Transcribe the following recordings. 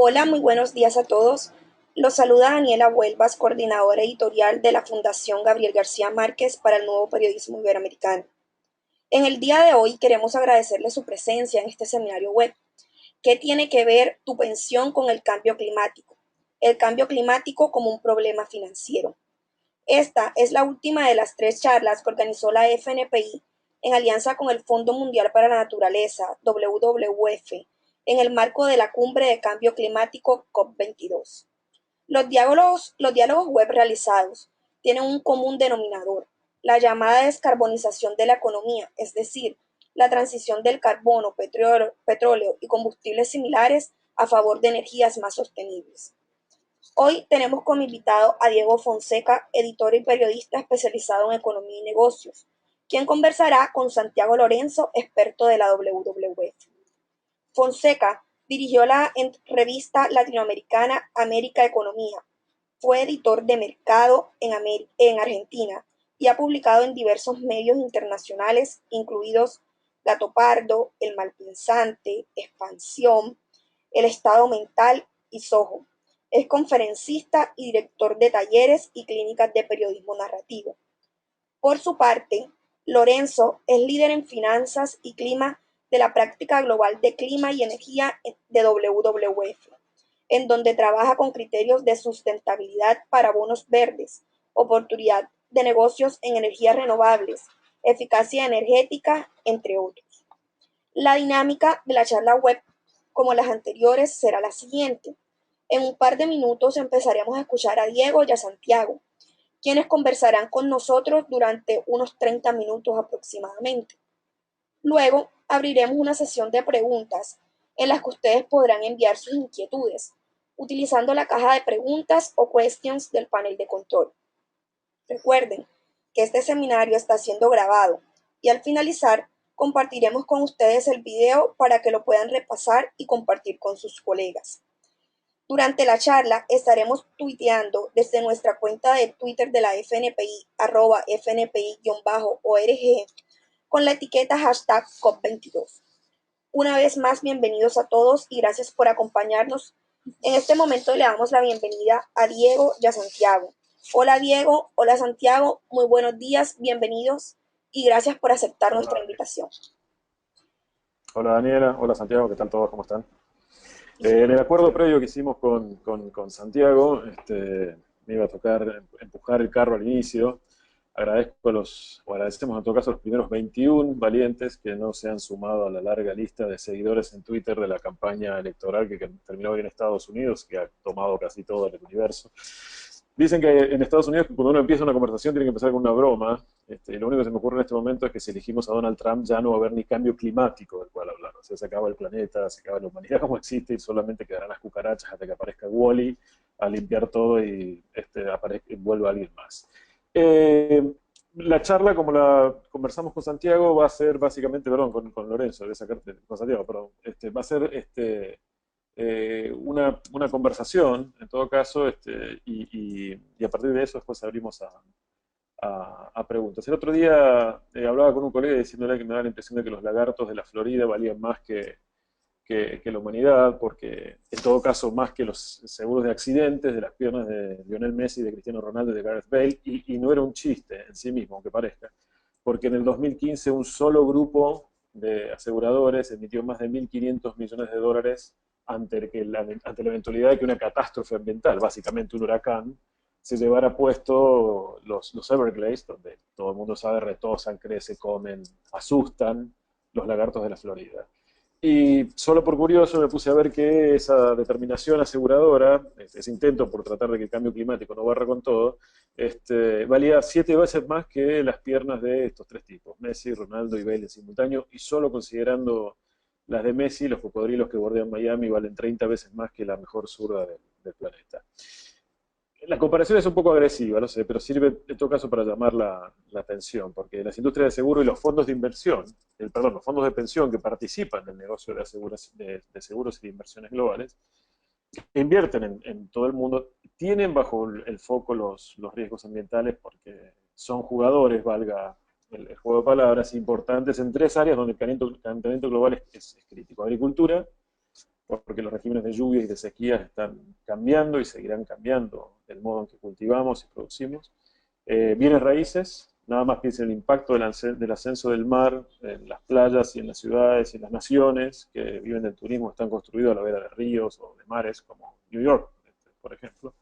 Hola, muy buenos días a todos. Los saluda Daniela Huelvas, coordinadora editorial de la Fundación Gabriel García Márquez para el Nuevo Periodismo Iberoamericano. En el día de hoy queremos agradecerle su presencia en este seminario web. ¿Qué tiene que ver tu pensión con el cambio climático? El cambio climático como un problema financiero. Esta es la última de las 3 charlas que organizó la FNPI en alianza con el Fondo Mundial para la Naturaleza, WWF, en el marco de la Cumbre de Cambio Climático COP22. Los diálogos web realizados tienen un común denominador: la llamada descarbonización de la economía, es decir, la transición del carbono, petróleo y combustibles similares a favor de energías más sostenibles. Hoy tenemos como invitado a Diego Fonseca, editor y periodista especializado en economía y negocios, quien conversará con Santiago Lorenzo, experto de la WWF. Fonseca dirigió la revista latinoamericana América Economía, fue editor de mercado en Argentina y ha publicado en diversos medios internacionales, incluidos Gato Pardo, El Malpensante, Expansión, El Estado Mental y Soho. Es conferencista y director de talleres y clínicas de periodismo narrativo. Por su parte, Lorenzo es líder en finanzas y clima de la Práctica Global de Clima y Energía de WWF, en donde trabaja con criterios de sustentabilidad para bonos verdes, oportunidad de negocios en energías renovables, eficacia energética, entre otros. La dinámica de la charla web, como las anteriores, será la siguiente. En un par de minutos empezaremos a escuchar a Diego y a Santiago, quienes conversarán con nosotros durante unos 30 minutos aproximadamente. Luego abriremos una sesión de preguntas en las que ustedes podrán enviar sus inquietudes, utilizando la caja de preguntas o questions del panel de control. Recuerden que este seminario está siendo grabado y al finalizar compartiremos con ustedes el video para que lo puedan repasar y compartir con sus colegas. Durante la charla estaremos tuiteando desde nuestra cuenta de Twitter de la FNPI, @FNPI_org, con la etiqueta hashtag COP22. Una vez más, bienvenidos a todos y gracias por acompañarnos. En este momento le damos la bienvenida a Diego y a Santiago. Hola Diego, hola Santiago, muy buenos días, bienvenidos y gracias por aceptar nuestra Hola, invitación. hola Daniela, hola Santiago, ¿qué tal todos? ¿Cómo están? En el acuerdo previo que hicimos con Santiago, me iba a tocar empujar el carro al inicio. Agradecemos en todo caso a los primeros 21 valientes que no se han sumado a la larga lista de seguidores en Twitter de la campaña electoral que terminó hoy en Estados Unidos, que ha tomado casi todo el universo. Dicen que en Estados Unidos cuando uno empieza una conversación tiene que empezar con una broma, y lo único que se me ocurre en este momento es que si elegimos a Donald Trump ya no va a haber ni cambio climático del cual hablar. O sea, se acaba el planeta, se acaba la humanidad como existe y solamente quedarán las cucarachas hasta que aparezca Wall-E a limpiar todo y vuelva alguien más. Eh, la charla, como la conversamos con Santiago, va a ser básicamente, perdón, con Lorenzo, de sacarte, con Santiago, perdón, va a ser una conversación, en todo caso, y a partir de eso después abrimos a preguntas. El otro día hablaba con un colega diciéndole que me da la impresión de que los lagartos de la Florida valían más que la humanidad, porque en todo caso más que los seguros de accidentes de las piernas de Lionel Messi, de Cristiano Ronaldo y de Gareth Bale, y no era un chiste en sí mismo, aunque parezca, porque en el 2015 un solo grupo de aseguradores emitió más de 1.500 millones de dólares ante la eventualidad de que una catástrofe ambiental, básicamente un huracán, se llevara puesto los Everglades, donde todo el mundo sabe, retosan, crecen, comen, asustan los lagartos de la Florida. Y solo por curioso me puse a ver que esa determinación aseguradora, ese intento por tratar de que el cambio climático no barra con todo, valía 7 veces más que las piernas de estos tres tipos, Messi, Ronaldo y Bale en simultáneo, y solo considerando las de Messi, los cocodrilos que bordean Miami valen 30 veces más que la mejor zurda del planeta. La comparación es un poco agresiva, no sé, pero sirve en todo caso para llamar la atención, porque las industrias de seguro y los fondos de inversión, los fondos de pensión que participan del negocio de seguros y de inversiones globales, que invierten en todo el mundo, tienen bajo el foco los riesgos ambientales porque son jugadores, valga el juego de palabras, importantes en 3 áreas donde el calentamiento global es crítico: agricultura, porque los regímenes de lluvias y de sequías están cambiando y seguirán cambiando el modo en que cultivamos y producimos. Bienes raíces, nada más piensen en el impacto del ascenso del mar en las playas y en las ciudades y en las naciones que viven del turismo, están construidos a la vera de ríos o de mares, como New York, por ejemplo.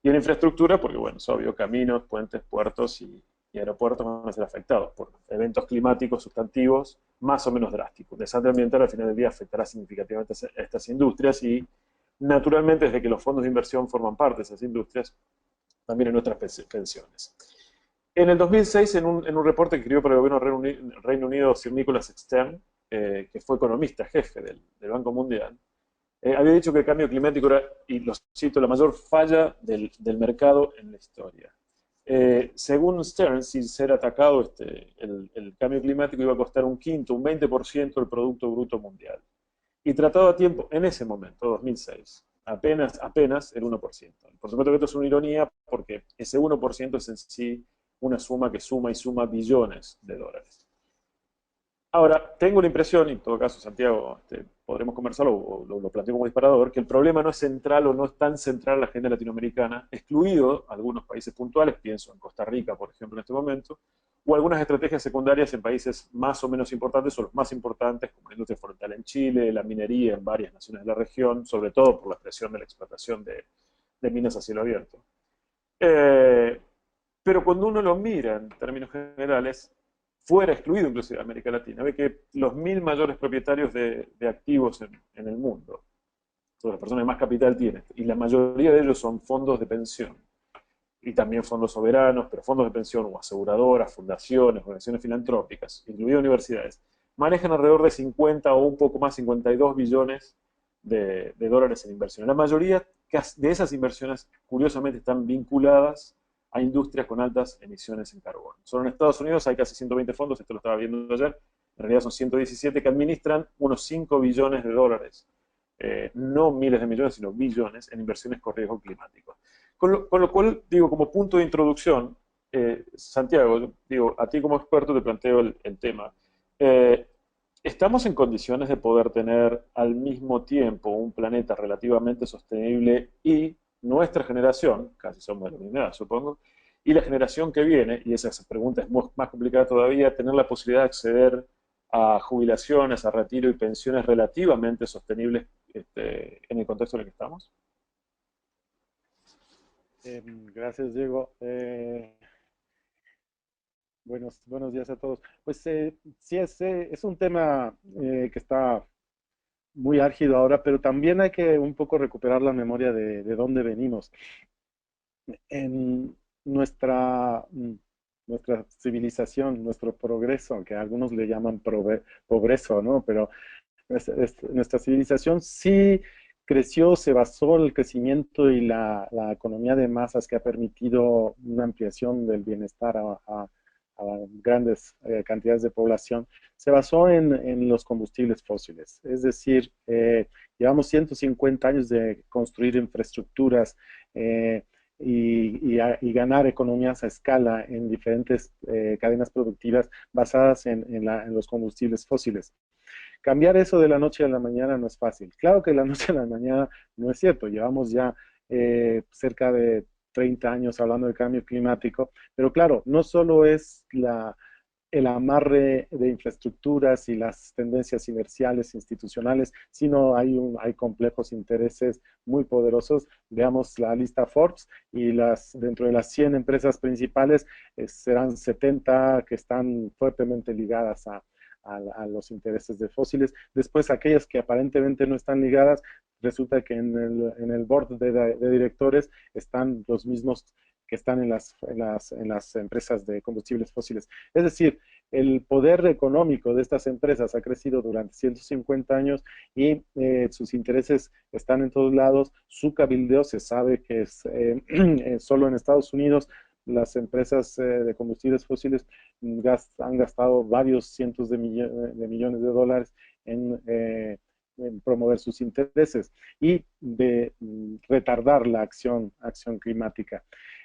Y en infraestructura, porque bueno, es obvio, caminos, puentes, puertos y aeropuertos van a ser afectados por eventos climáticos sustantivos más o menos drásticos. El desastre ambiental al final del día afectará significativamente a estas industrias y naturalmente desde que los fondos de inversión forman parte de esas industrias, también en nuestras pensiones. En el 2006, en un reporte que escribió para el gobierno del Reino Unido Sir Nicholas Stern, que fue economista jefe del Banco Mundial, había dicho que el cambio climático era, y lo cito, la mayor falla del mercado en la historia. Según Stern, sin ser atacado, el cambio climático iba a costar un quinto, un 20% del Producto Bruto Mundial. Y tratado a tiempo, en ese momento, 2006, apenas el 1%. Por supuesto que esto es una ironía porque ese 1% es en sí una suma que suma y suma billones de dólares. Ahora, tengo la impresión, y en todo caso, Santiago, podremos conversarlo o lo planteo como disparador, que el problema no es central o no es tan central en la agenda latinoamericana, excluido algunos países puntuales, pienso en Costa Rica, por ejemplo, en este momento, o algunas estrategias secundarias en países más o menos importantes o los más importantes, como la industria forestal en Chile, la minería en varias naciones de la región, sobre todo por la presión de la explotación de minas a cielo abierto. Eh, pero cuando uno lo mira en términos generales, fuera excluido inclusive de América Latina, ve que los 1.000 mayores propietarios de activos en el mundo, son las personas que más capital tienen, y la mayoría de ellos son fondos de pensión, y también fondos soberanos, pero fondos de pensión o aseguradoras, fundaciones, organizaciones filantrópicas, incluidas universidades, manejan alrededor de 50 o un poco más, 52 billones de dólares en inversiones. La mayoría de esas inversiones, curiosamente, están vinculadas a industrias con altas emisiones en carbono. Solo en Estados Unidos hay casi 120 fondos, esto lo estaba viendo ayer, en realidad son 117 que administran unos 5 billones de dólares, no miles de millones, sino billones en inversiones con riesgo climático. Con lo cual, digo, como punto de introducción, Santiago, digo, a ti como experto te planteo el tema. Eh, ¿Estamos en condiciones de poder tener al mismo tiempo un planeta relativamente sostenible y nuestra generación, casi somos de la misma edad, supongo, y la generación que viene, y esa pregunta es más complicada todavía, tener la posibilidad de acceder a jubilaciones, a retiro y pensiones relativamente sostenibles en el contexto en el que estamos? Gracias, Diego. Buenos días a todos. Pues sí, es un tema que está muy álgido ahora, pero también hay que un poco recuperar la memoria de dónde venimos. En nuestra civilización, nuestro progreso, que algunos le llaman progreso, ¿no? Pero nuestra civilización sí creció, se basó en el crecimiento y la economía de masas que ha permitido una ampliación del bienestar a grandes cantidades de población, se basó en los combustibles fósiles. Es decir, llevamos 150 años de construir infraestructuras y ganar economías a escala en diferentes cadenas productivas basadas en los combustibles fósiles. Cambiar eso de la noche a la mañana no es fácil. Claro que de la noche a la mañana no es cierto. Llevamos ya cerca de 30 años hablando de cambio climático, pero claro, no solo es el amarre de infraestructuras y las tendencias inerciales institucionales, sino hay complejos intereses muy poderosos. Veamos la lista Forbes y dentro de las 100 empresas principales serán 70 que están fuertemente ligadas a los intereses de fósiles. Después, aquellas que aparentemente no están ligadas, resulta que en el board de directores están los mismos que están en las empresas de combustibles fósiles. Es decir, el poder económico de estas empresas ha crecido durante 150 años y sus intereses están en todos lados. Su cabildeo se sabe que es solo en Estados Unidos las empresas de combustibles fósiles han gastado varios cientos de millones de dólares en promover sus intereses y de retardar la acción climática.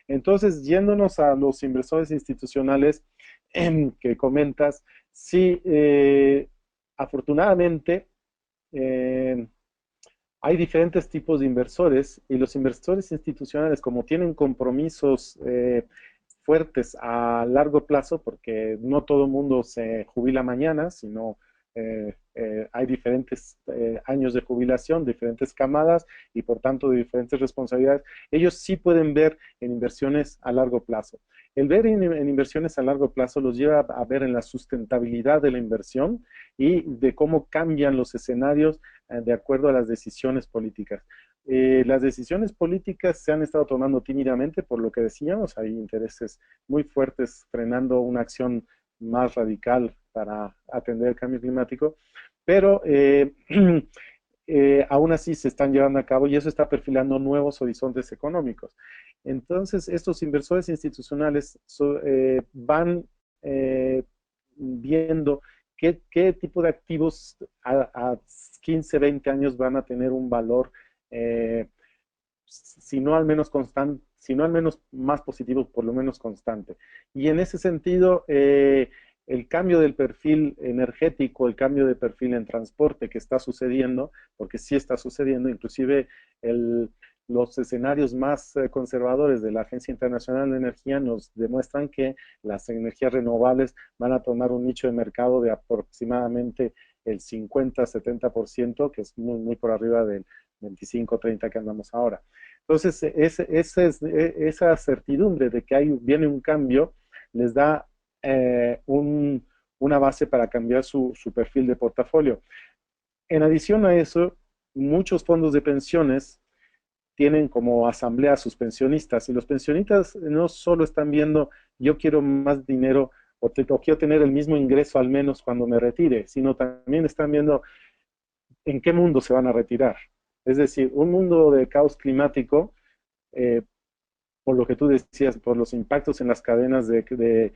Entonces, yéndonos a los inversores institucionales que comentas, sí, afortunadamente, eh, hay diferentes tipos de inversores y los inversores institucionales, como tienen compromisos fuertes a largo plazo, porque no todo el mundo se jubila mañana, sino hay diferentes años de jubilación, diferentes camadas y por tanto de diferentes responsabilidades. Ellos sí pueden ver en inversiones a largo plazo. El ver en inversiones a largo plazo los lleva a ver en la sustentabilidad de la inversión y de cómo cambian los escenarios de acuerdo a las decisiones políticas. Las decisiones políticas se han estado tomando tímidamente, por lo que decíamos, hay intereses muy fuertes frenando una acción más radical para atender el cambio climático, pero aún así se están llevando a cabo y eso está perfilando nuevos horizontes económicos. Entonces, estos inversores institucionales van viendo qué tipo de activos a 15, 20 años van a tener un valor, si no al menos constante, si no al menos más positivo, por lo menos constante. Y en ese sentido, el cambio del perfil energético, el cambio de perfil en transporte que está sucediendo, porque sí está sucediendo, inclusive los escenarios más conservadores de la Agencia Internacional de Energía nos demuestran que las energías renovables van a tomar un nicho de mercado de aproximadamente el 50-70%, que es muy, muy por arriba del 25-30% que andamos ahora. Entonces, esa certidumbre de que viene un cambio les da una base para cambiar su perfil de portafolio. En adición a eso, muchos fondos de pensiones tienen como asamblea a sus pensionistas y los pensionistas no solo están viendo yo quiero más dinero o quiero tener el mismo ingreso al menos cuando me retire, sino también están viendo en qué mundo se van a retirar. Es decir, un mundo de caos climático, por lo que tú decías, por los impactos en las cadenas de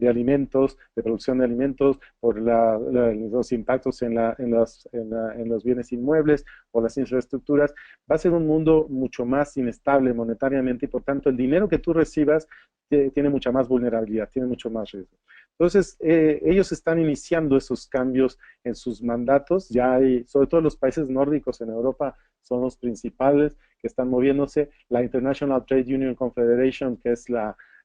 alimentos, de producción de alimentos, por los impactos en los bienes inmuebles o las infraestructuras, va a ser un mundo mucho más inestable monetariamente y por tanto el dinero que tú recibas tiene mucha más vulnerabilidad, tiene mucho más riesgo. Entonces, ellos están iniciando esos cambios en sus mandatos, ya hay, sobre todo los países nórdicos en Europa son los principales que están moviéndose. La International Trade Union Confederation, que es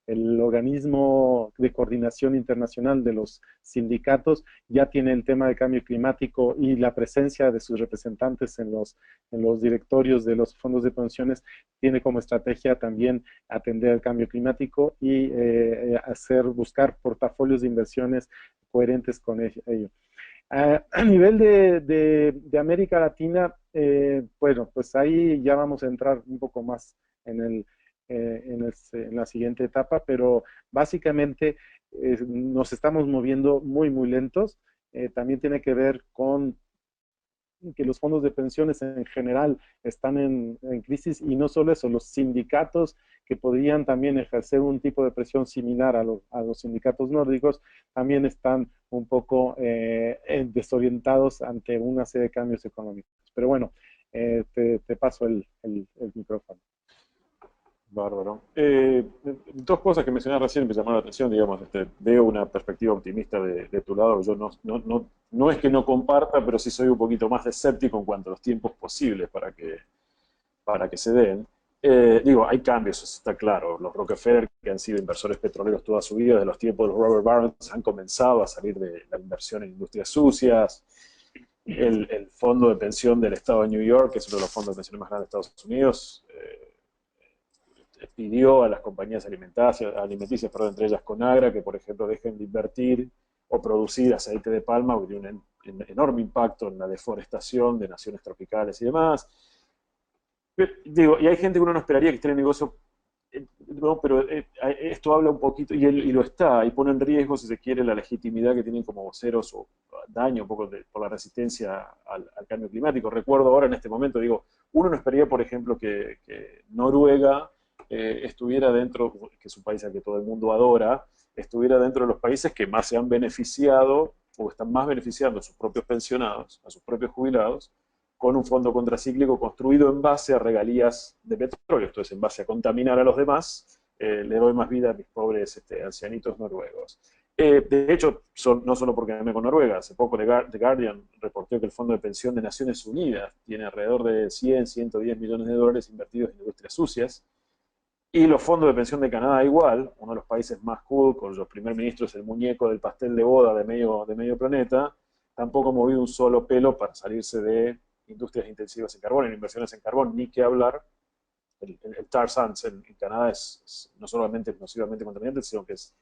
el organismo de coordinación internacional de los sindicatos, ya tiene el tema de cambio climático y la presencia de sus representantes en los directorios de los fondos de pensiones tiene como estrategia también atender el cambio climático y buscar portafolios de inversiones coherentes con ello. A nivel de América Latina, bueno, pues ahí ya vamos a entrar un poco más en la siguiente etapa, pero básicamente nos estamos moviendo muy, muy lentos. También tiene que ver con que los fondos de pensiones en general están en crisis y no solo eso, los sindicatos que podrían también ejercer un tipo de presión similar a los sindicatos nórdicos también están un poco desorientados ante una serie de cambios económicos. Pero bueno, te paso el micrófono. Bárbaro. Dos cosas que mencionaste recién me llamaron la atención, digamos, veo una perspectiva optimista de tu lado, yo no es que no comparta, pero sí soy un poquito más escéptico en cuanto a los tiempos posibles para que se den. Digo, hay cambios, eso está claro. Los Rockefeller, que han sido inversores petroleros toda su vida, desde los tiempos de los Robert Barons, han comenzado a salir de la inversión en industrias sucias. El fondo de pensión del estado de New York, que es uno de los fondos de pensiones más grandes de Estados Unidos, pidió a las compañías alimenticias, entre ellas Conagra, que por ejemplo dejen de invertir o producir aceite de palma, porque tiene un enorme impacto en la deforestación de naciones tropicales y demás. Digo, y hay gente que uno no esperaría que esté en el negocio, no, pero esto habla un poquito, y lo está, y pone en riesgo, si se quiere, la legitimidad que tienen como voceros o daño un poco por la resistencia al cambio climático. Recuerdo ahora en este momento, digo, uno no esperaría, por ejemplo, que Noruega estuviera dentro, que es un país al que todo el mundo adora, estuviera dentro de los países que más se han beneficiado o están más beneficiando a sus propios pensionados, a sus propios jubilados, con un fondo contracíclico construido en base a regalías de petróleo, esto es, en base a contaminar a los demás, le doy más vida a mis pobres ancianitos noruegos. De hecho, no solo porque me con Noruega, hace poco The Guardian reportó que el Fondo de Pensión de Naciones Unidas tiene alrededor de 100, 110 millones de dólares invertidos en industrias sucias, y los fondos de pensión de Canadá igual, uno de los países más cool, cuyo primer ministro es el muñeco del pastel de boda de medio planeta, tampoco ha movido un solo pelo para salirse de industrias intensivas en carbón, en inversiones en carbón, ni que hablar. El tar sands en Canadá es no solamente nocivamente contaminante, sino que es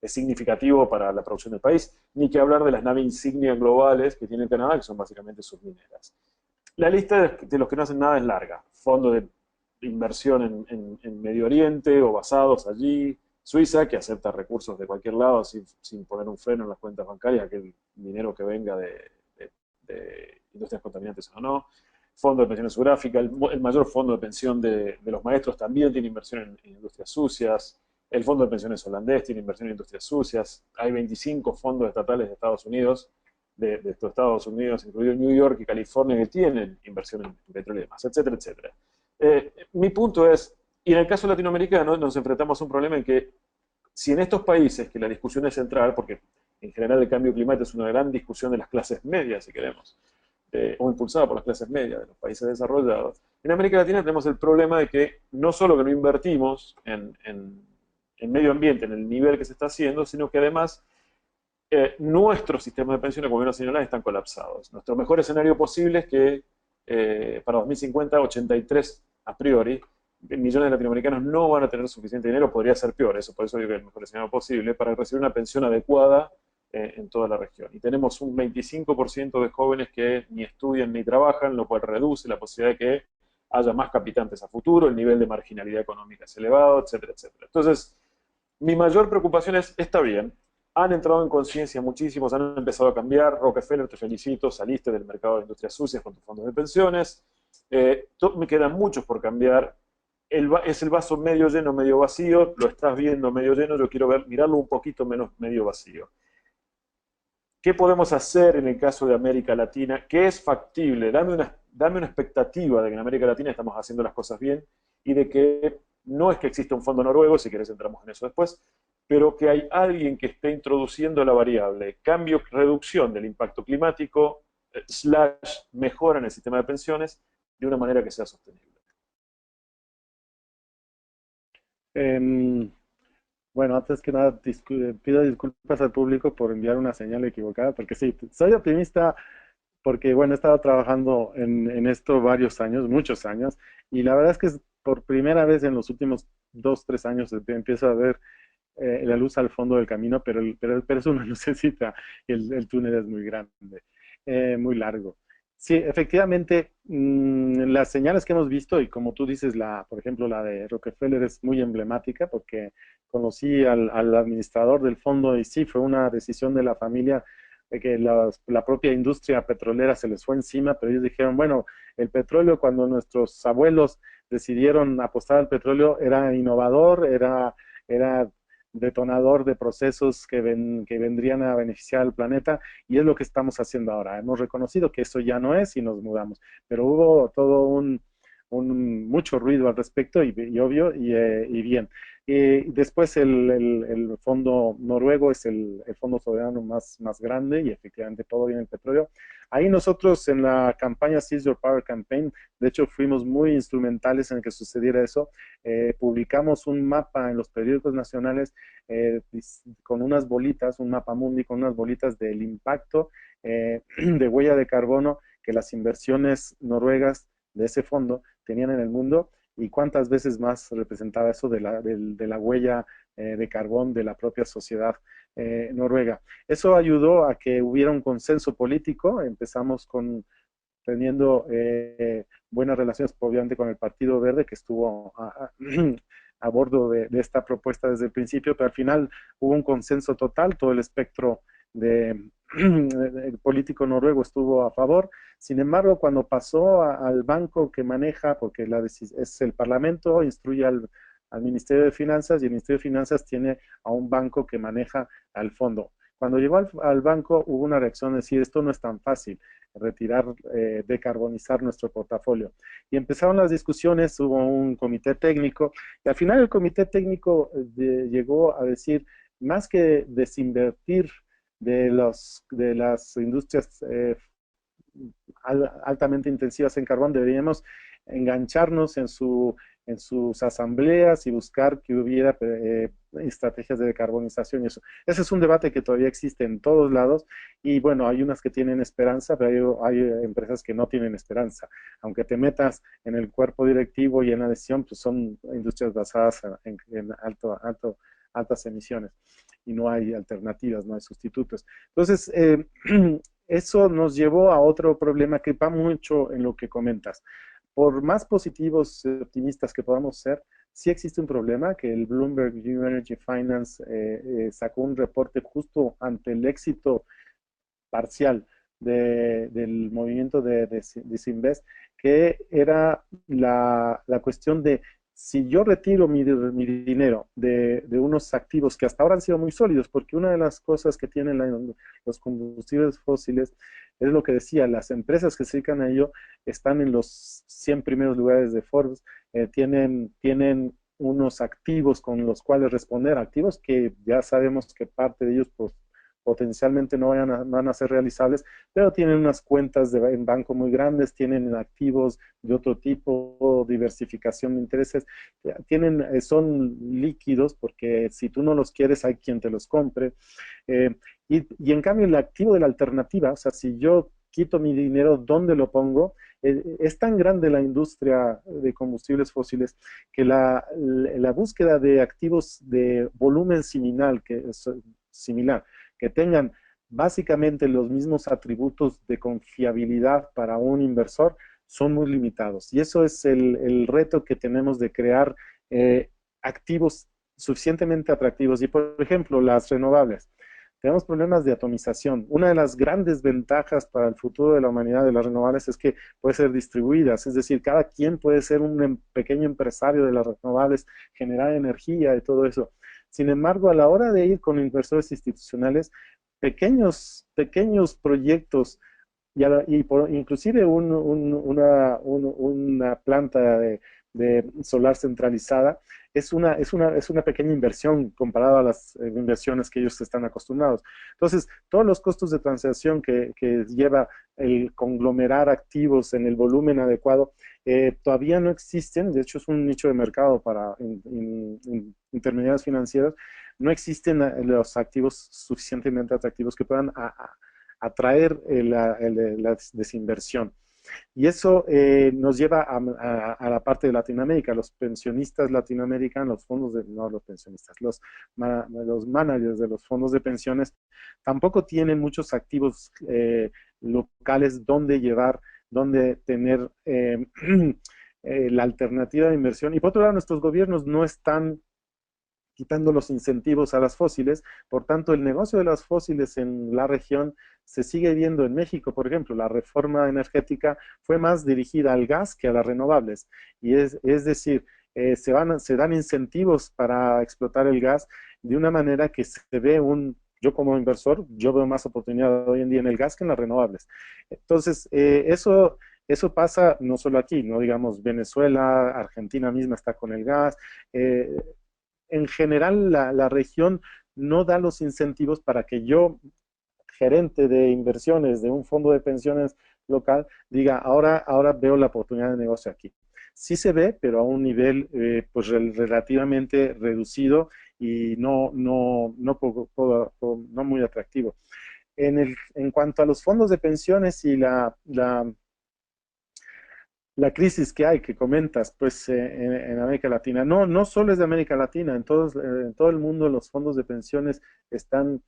significativo para la producción del país, ni que hablar de las naves insignia globales que tiene Canadá, que son básicamente sus mineras. La lista de los que no hacen nada es larga. Fondos de inversión en Medio Oriente o basados allí. Suiza, que acepta recursos de cualquier lado sin poner un freno en las cuentas bancarias, aquel dinero que venga de industrias contaminantes o no. Fondo de pensión en Sudáfrica, el mayor fondo de pensión de los maestros también tiene inversión en industrias sucias. El fondo de pensiones holandés tiene inversión en industrias sucias. Hay 25 fondos estatales de Estados Unidos, de estos Estados Unidos, incluido New York y California, que tienen inversión en petróleo y demás, etcétera, etcétera. Mi punto es, y en el caso latinoamericano nos enfrentamos a un problema en que si en estos países, que la discusión es central, porque en general el cambio climático es una gran discusión de las clases medias, si queremos, o impulsada por las clases medias de los países desarrollados, en América Latina tenemos el problema de que no solo que no invertimos en medio ambiente, en el nivel que se está haciendo, sino que además nuestros sistemas de pensiones, como bien señalado, están colapsados. Nuestro mejor escenario posible es que para 2050, 83 a priori, millones de latinoamericanos no van a tener suficiente dinero, podría ser peor, eso por eso digo que el mejor escenario posible, para recibir una pensión adecuada en toda la región. Y tenemos un 25% de jóvenes que ni estudian ni trabajan, lo cual reduce la posibilidad de que haya más capitantes a futuro, el nivel de marginalidad económica es elevado, etcétera, etcétera. Entonces, mi mayor preocupación es, está bien, han entrado en conciencia muchísimos, han empezado a cambiar. Rockefeller, te felicito, saliste del mercado de industrias sucias con tus fondos de pensiones. Me quedan muchos por cambiar. Es el vaso medio lleno, medio vacío. Lo estás viendo medio lleno, yo quiero mirarlo un poquito menos medio vacío. ¿Qué podemos hacer en el caso de América Latina? ¿Qué es factible? Dame una expectativa de que en América Latina estamos haciendo las cosas bien y de que no es que exista un fondo noruego, si querés entramos en eso después, pero que hay alguien que esté introduciendo la variable cambio, reducción del impacto climático, / mejora en el sistema de pensiones, de una manera que sea sostenible. Bueno, antes que nada, pido disculpas al público por enviar una señal equivocada, porque sí, soy optimista porque, bueno, he estado trabajando en esto varios años, muchos años, y la verdad es que por primera vez en los últimos 2, 3 años empiezo a ver la luz al fondo del camino, pero es una lucecita, el túnel es muy grande, muy largo. Sí, efectivamente, las señales que hemos visto, y como tú dices, por ejemplo, la de Rockefeller es muy emblemática porque conocí al administrador del fondo y sí, fue una decisión de la familia de que la propia industria petrolera se les fue encima, pero ellos dijeron, bueno, el petróleo cuando nuestros abuelos decidieron apostar al petróleo era innovador, era detonador de procesos que vendrían a beneficiar al planeta y es lo que estamos haciendo ahora. Hemos reconocido que eso ya no es y nos mudamos, pero hubo todo mucho ruido al respecto y obvio y bien. Después el fondo noruego es el fondo soberano más grande y efectivamente todo viene el petróleo. Ahí nosotros en la campaña Seize Your Power Campaign, de hecho fuimos muy instrumentales en que sucediera eso. Publicamos un mapa en los periódicos nacionales con unas bolitas, un mapa mundi con unas bolitas del impacto de huella de carbono que las inversiones noruegas de ese fondo tenían en el mundo y cuántas veces más representaba eso de la huella de carbón de la propia sociedad noruega. Eso ayudó a que hubiera un consenso político. Empezamos teniendo buenas relaciones, obviamente, con el Partido Verde, que estuvo a bordo de esta propuesta desde el principio, pero al final hubo un consenso total, todo el espectro el político noruego estuvo a favor. Sin embargo, cuando pasó al banco que maneja, porque es el Parlamento, instruye al Ministerio de Finanzas y el Ministerio de Finanzas tiene a un banco que maneja al fondo. Cuando llegó al banco hubo una reacción de decir, esto no es tan fácil, decarbonizar nuestro portafolio. Y empezaron las discusiones, hubo un comité técnico, y al final el comité técnico llegó a decir, más que desinvertir de las industrias altamente intensivas en carbón, deberíamos engancharnos en sus asambleas y buscar que hubiera estrategias de decarbonización y eso. Ese es un debate que todavía existe en todos lados y bueno, hay unas que tienen esperanza, pero hay empresas que no tienen esperanza. Aunque te metas en el cuerpo directivo y en la decisión, pues son industrias basadas en altas emisiones y no hay alternativas, no hay sustitutos. Entonces, eso nos llevó a otro problema que va mucho en lo que comentas. Por más positivos, optimistas que podamos ser, sí existe un problema que el Bloomberg New Energy Finance sacó un reporte justo ante el éxito parcial del movimiento de Disinvest, que era la cuestión de si yo retiro mi dinero de unos activos que hasta ahora han sido muy sólidos, porque una de las cosas que tienen los combustibles fósiles es lo que decía, las empresas que se dedican a ello están en los 100 primeros lugares de Forbes, tienen unos activos con los cuales responder, activos que ya sabemos que parte de ellos pues, potencialmente no van a ser realizables, pero tienen unas cuentas en banco muy grandes, tienen activos de otro tipo, diversificación de intereses, son líquidos porque si tú no los quieres hay quien te los compre. Y en cambio el activo de la alternativa, o sea, si yo quito mi dinero, ¿dónde lo pongo? Es tan grande la industria de combustibles fósiles que la búsqueda de activos de volumen similar, que tengan básicamente los mismos atributos de confiabilidad para un inversor, son muy limitados. Y eso es el reto que tenemos de crear activos suficientemente atractivos. Y por ejemplo, las renovables. Tenemos problemas de atomización. Una de las grandes ventajas para el futuro de la humanidad de las renovables es que puede ser distribuidas, es decir, cada quien puede ser un pequeño empresario de las renovables, generar energía y todo eso. Sin embargo, a la hora de ir con inversores institucionales, pequeños proyectos inclusive una planta de solar centralizada es una pequeña inversión comparada a las inversiones que ellos están acostumbrados. Entonces, todos los costos de transacción que lleva el conglomerar activos en el volumen adecuado todavía no existen. De hecho, es un nicho de mercado para intermediarios financieros. No existen los activos suficientemente atractivos que puedan atraer la desinversión. Y eso nos lleva a la parte de Latinoamérica. Los pensionistas latinoamericanos, no los pensionistas, los managers de los fondos de pensiones tampoco tienen muchos activos locales donde tener la alternativa de inversión. Y por otro lado, nuestros gobiernos no están quitando los incentivos a las fósiles, por tanto el negocio de las fósiles en la región se sigue viendo en México, por ejemplo, la reforma energética fue más dirigida al gas que a las renovables, y es decir, se dan incentivos para explotar el gas de una manera que se ve yo como inversor, yo veo más oportunidad hoy en día en el gas que en las renovables. Entonces, eso pasa no solo aquí, no digamos Venezuela, Argentina misma está con el gas, en general la región no da los incentivos para que yo, gerente de inversiones de un fondo de pensiones local, diga, ahora veo la oportunidad de negocio aquí. Sí se ve, pero a un nivel pues relativamente reducido y no muy atractivo. En cuanto a los fondos de pensiones y la crisis que hay, que comentas, pues en América Latina. No solo es de América Latina, en todo el mundo los fondos de pensiones están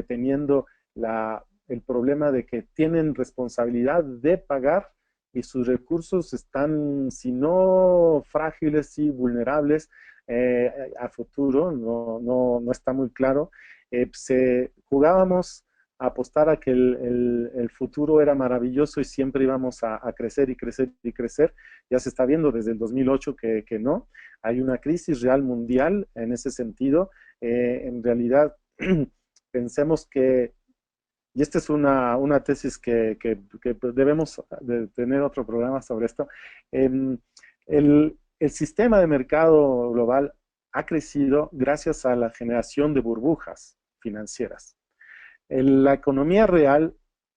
teniendo el problema de que tienen responsabilidad de pagar y sus recursos están, si no frágiles, sí vulnerables a futuro, no está muy claro. Jugábamos a apostar a que el futuro era maravilloso y siempre íbamos a crecer y crecer y crecer. Ya se está viendo desde el 2008 que no. Hay una crisis real mundial en ese sentido. En realidad, pensemos que, y esta es una tesis que debemos de tener otro programa sobre esto, el sistema de mercado global ha crecido gracias a la generación de burbujas financieras. La economía real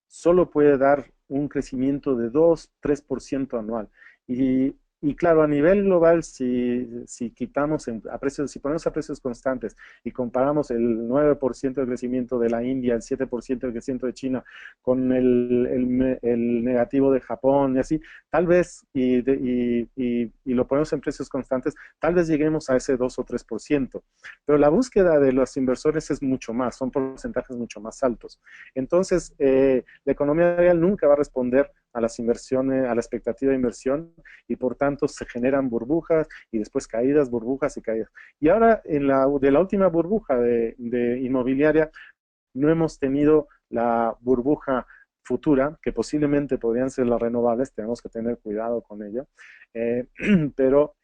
solo puede dar un crecimiento de 2-3% anual. Y claro, a nivel global, si quitamos a precios, si ponemos a precios constantes y comparamos el 9% de crecimiento de la India, el 7% de crecimiento de China, con el negativo de Japón y así, tal vez, y lo ponemos en precios constantes, tal vez lleguemos a ese 2 o 3%. Pero la búsqueda de los inversores es mucho más, son porcentajes mucho más altos. Entonces, la economía real nunca va a responder a las inversiones, a la expectativa de inversión, y por tanto se generan burbujas y después caídas, burbujas y caídas. Y ahora de la última burbuja de inmobiliaria no hemos tenido la burbuja futura, que posiblemente podrían ser las renovables, tenemos que tener cuidado con ello, eh, pero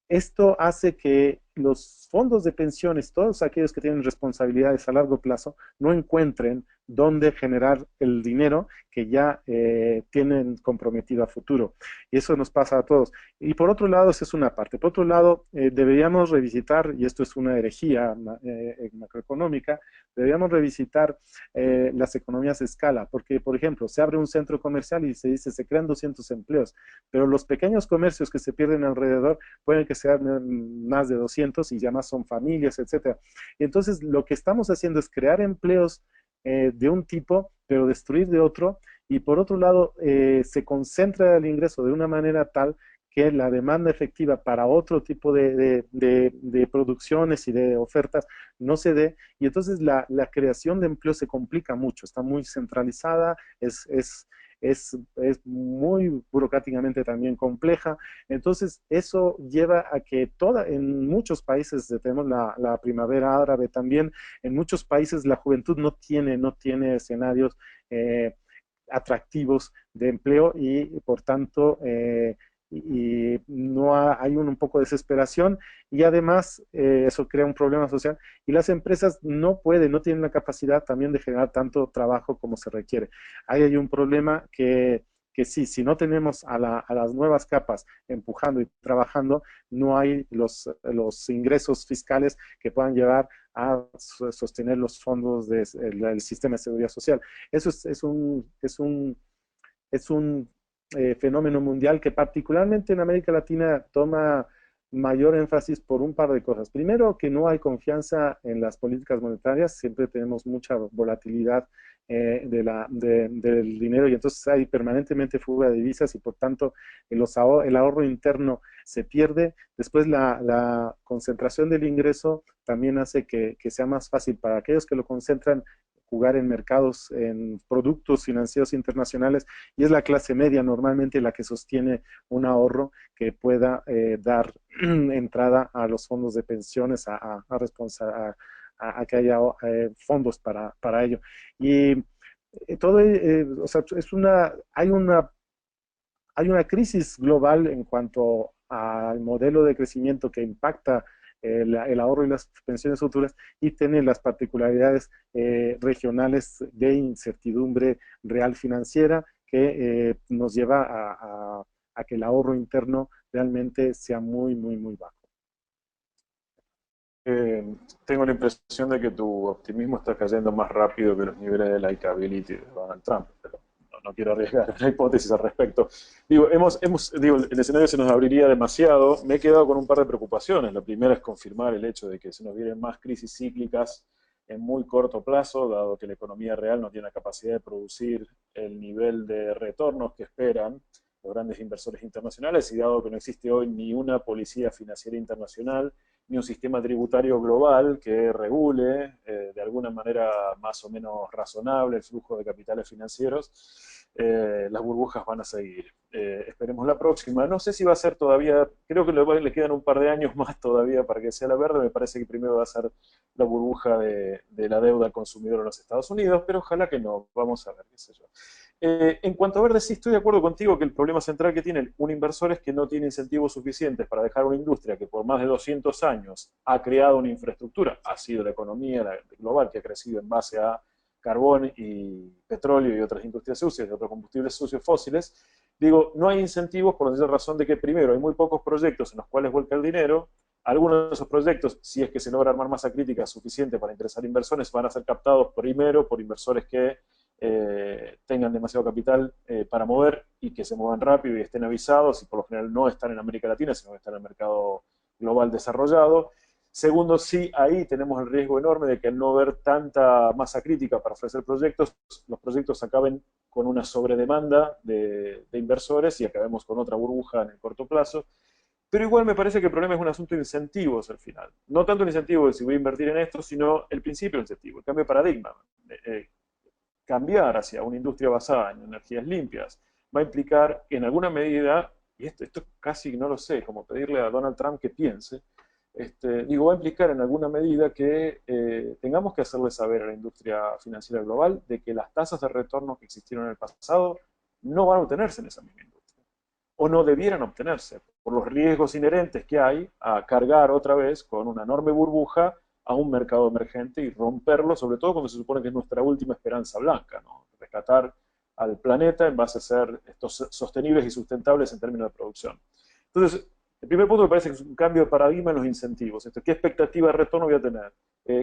esto hace que los fondos de pensiones, todos aquellos que tienen responsabilidades a largo plazo, no encuentren dónde generar el dinero que ya tienen comprometido a futuro. Y eso nos pasa a todos. Y por otro lado, esa es una parte. Por otro lado, deberíamos revisitar, y esto es una herejía macroeconómica, deberíamos revisitar las economías de escala, porque, por ejemplo, se abre un centro comercial y se dice, se crean 200 empleos, pero los pequeños comercios que se pierden alrededor pueden que sean más de 200 y ya más son familias, etcétera. Y entonces, lo que estamos haciendo es crear empleos de un tipo, pero destruir de otro, y por otro lado, se concentra el ingreso de una manera tal que la demanda efectiva para otro tipo de producciones y de ofertas no se dé, y entonces la creación de empleo se complica mucho, está muy centralizada, es muy burocráticamente también compleja. Entonces eso lleva a que en muchos países, tenemos la primavera árabe también, en muchos países la juventud no tiene escenarios atractivos de empleo, y por tanto y no hay un poco de desesperación, y además eso crea un problema social, y las empresas no tienen la capacidad también de generar tanto trabajo como se requiere. Ahí hay un problema que sí, si no tenemos a las nuevas capas empujando y trabajando, no hay los ingresos fiscales que puedan llevar a sostener los fondos del sistema de seguridad social. Eso es un fenómeno mundial que particularmente en América Latina toma mayor énfasis por un par de cosas. Primero, que no hay confianza en las políticas monetarias, siempre tenemos mucha volatilidad del dinero, y entonces hay permanentemente fuga de divisas, y por tanto el ahorro interno se pierde. Después la concentración del ingreso también hace que sea más fácil para aquellos que lo concentran jugar en mercados, en productos financieros internacionales, y es la clase media normalmente la que sostiene un ahorro que pueda dar entrada a los fondos de pensiones, a que haya fondos para ello. Y todo, o sea, hay una crisis global en cuanto al modelo de crecimiento que impacta el ahorro y las pensiones futuras, y tiene las particularidades regionales de incertidumbre real financiera que nos lleva a que el ahorro interno realmente sea muy, muy, muy bajo. Tengo la impresión de que tu optimismo está cayendo más rápido que los niveles de likability de Donald Trump, pero no quiero arriesgar una hipótesis al respecto. Digo, el escenario se nos abriría demasiado. Me he quedado con un par de preocupaciones. La primera es confirmar el hecho de que se nos vienen más crisis cíclicas en muy corto plazo, dado que la economía real no tiene la capacidad de producir el nivel de retornos que esperan los grandes inversores internacionales, y dado que no existe hoy ni una policía financiera internacional, ni un sistema tributario global que regule de alguna manera más o menos razonable el flujo de capitales financieros, las burbujas van a seguir. Esperemos la próxima. No sé si va a ser todavía, creo que le quedan un par de años más todavía para que sea la verde. Me parece que primero va a ser la burbuja de la deuda al consumidor en los Estados Unidos, pero ojalá que no. Vamos a ver, qué sé yo. En cuanto a verde, sí estoy de acuerdo contigo que el problema central que tiene un inversor es que no tiene incentivos suficientes para dejar una industria que por más de 200 años ha creado una infraestructura, ha sido la economía global que ha crecido en base a carbón y petróleo y otras industrias sucias y otros combustibles sucios fósiles. Digo, no hay incentivos por la razón de que primero hay muy pocos proyectos en los cuales vuelca el dinero, Algunos de esos proyectos, si es que se logra armar masa crítica suficiente para interesar inversores, van a ser captados primero por inversores que tengan demasiado capital para mover y que se muevan rápido y estén avisados, y por lo general no están en América Latina, sino que están en el mercado global desarrollado. Segundo, sí, ahí tenemos el riesgo enorme de que al no haber tanta masa crítica para ofrecer proyectos, los proyectos acaben con una sobredemanda de inversores y acabemos con otra burbuja en el corto plazo. Pero igual me parece que el problema es un asunto de incentivos al final. No tanto el incentivo de si voy a invertir en esto, sino el principio del incentivo, el cambio de paradigma. Cambiar hacia una industria basada en energías limpias va a implicar en alguna medida, y esto casi no lo sé, como pedirle a Donald Trump que piense, va a implicar en alguna medida que tengamos que hacerle saber a la industria financiera global de que las tasas de retorno que existieron en el pasado no van a obtenerse en esa misma industria, o no debieran obtenerse, por los riesgos inherentes que hay a cargar otra vez con una enorme burbuja a un mercado emergente y romperlo, sobre todo cuando se supone que es nuestra última esperanza blanca, ¿no? Rescatar al planeta en base a ser estos sostenibles y sustentables en términos de producción. Entonces, el primer punto me parece que es un cambio de paradigma en los incentivos. ¿Qué expectativa de retorno voy a tener?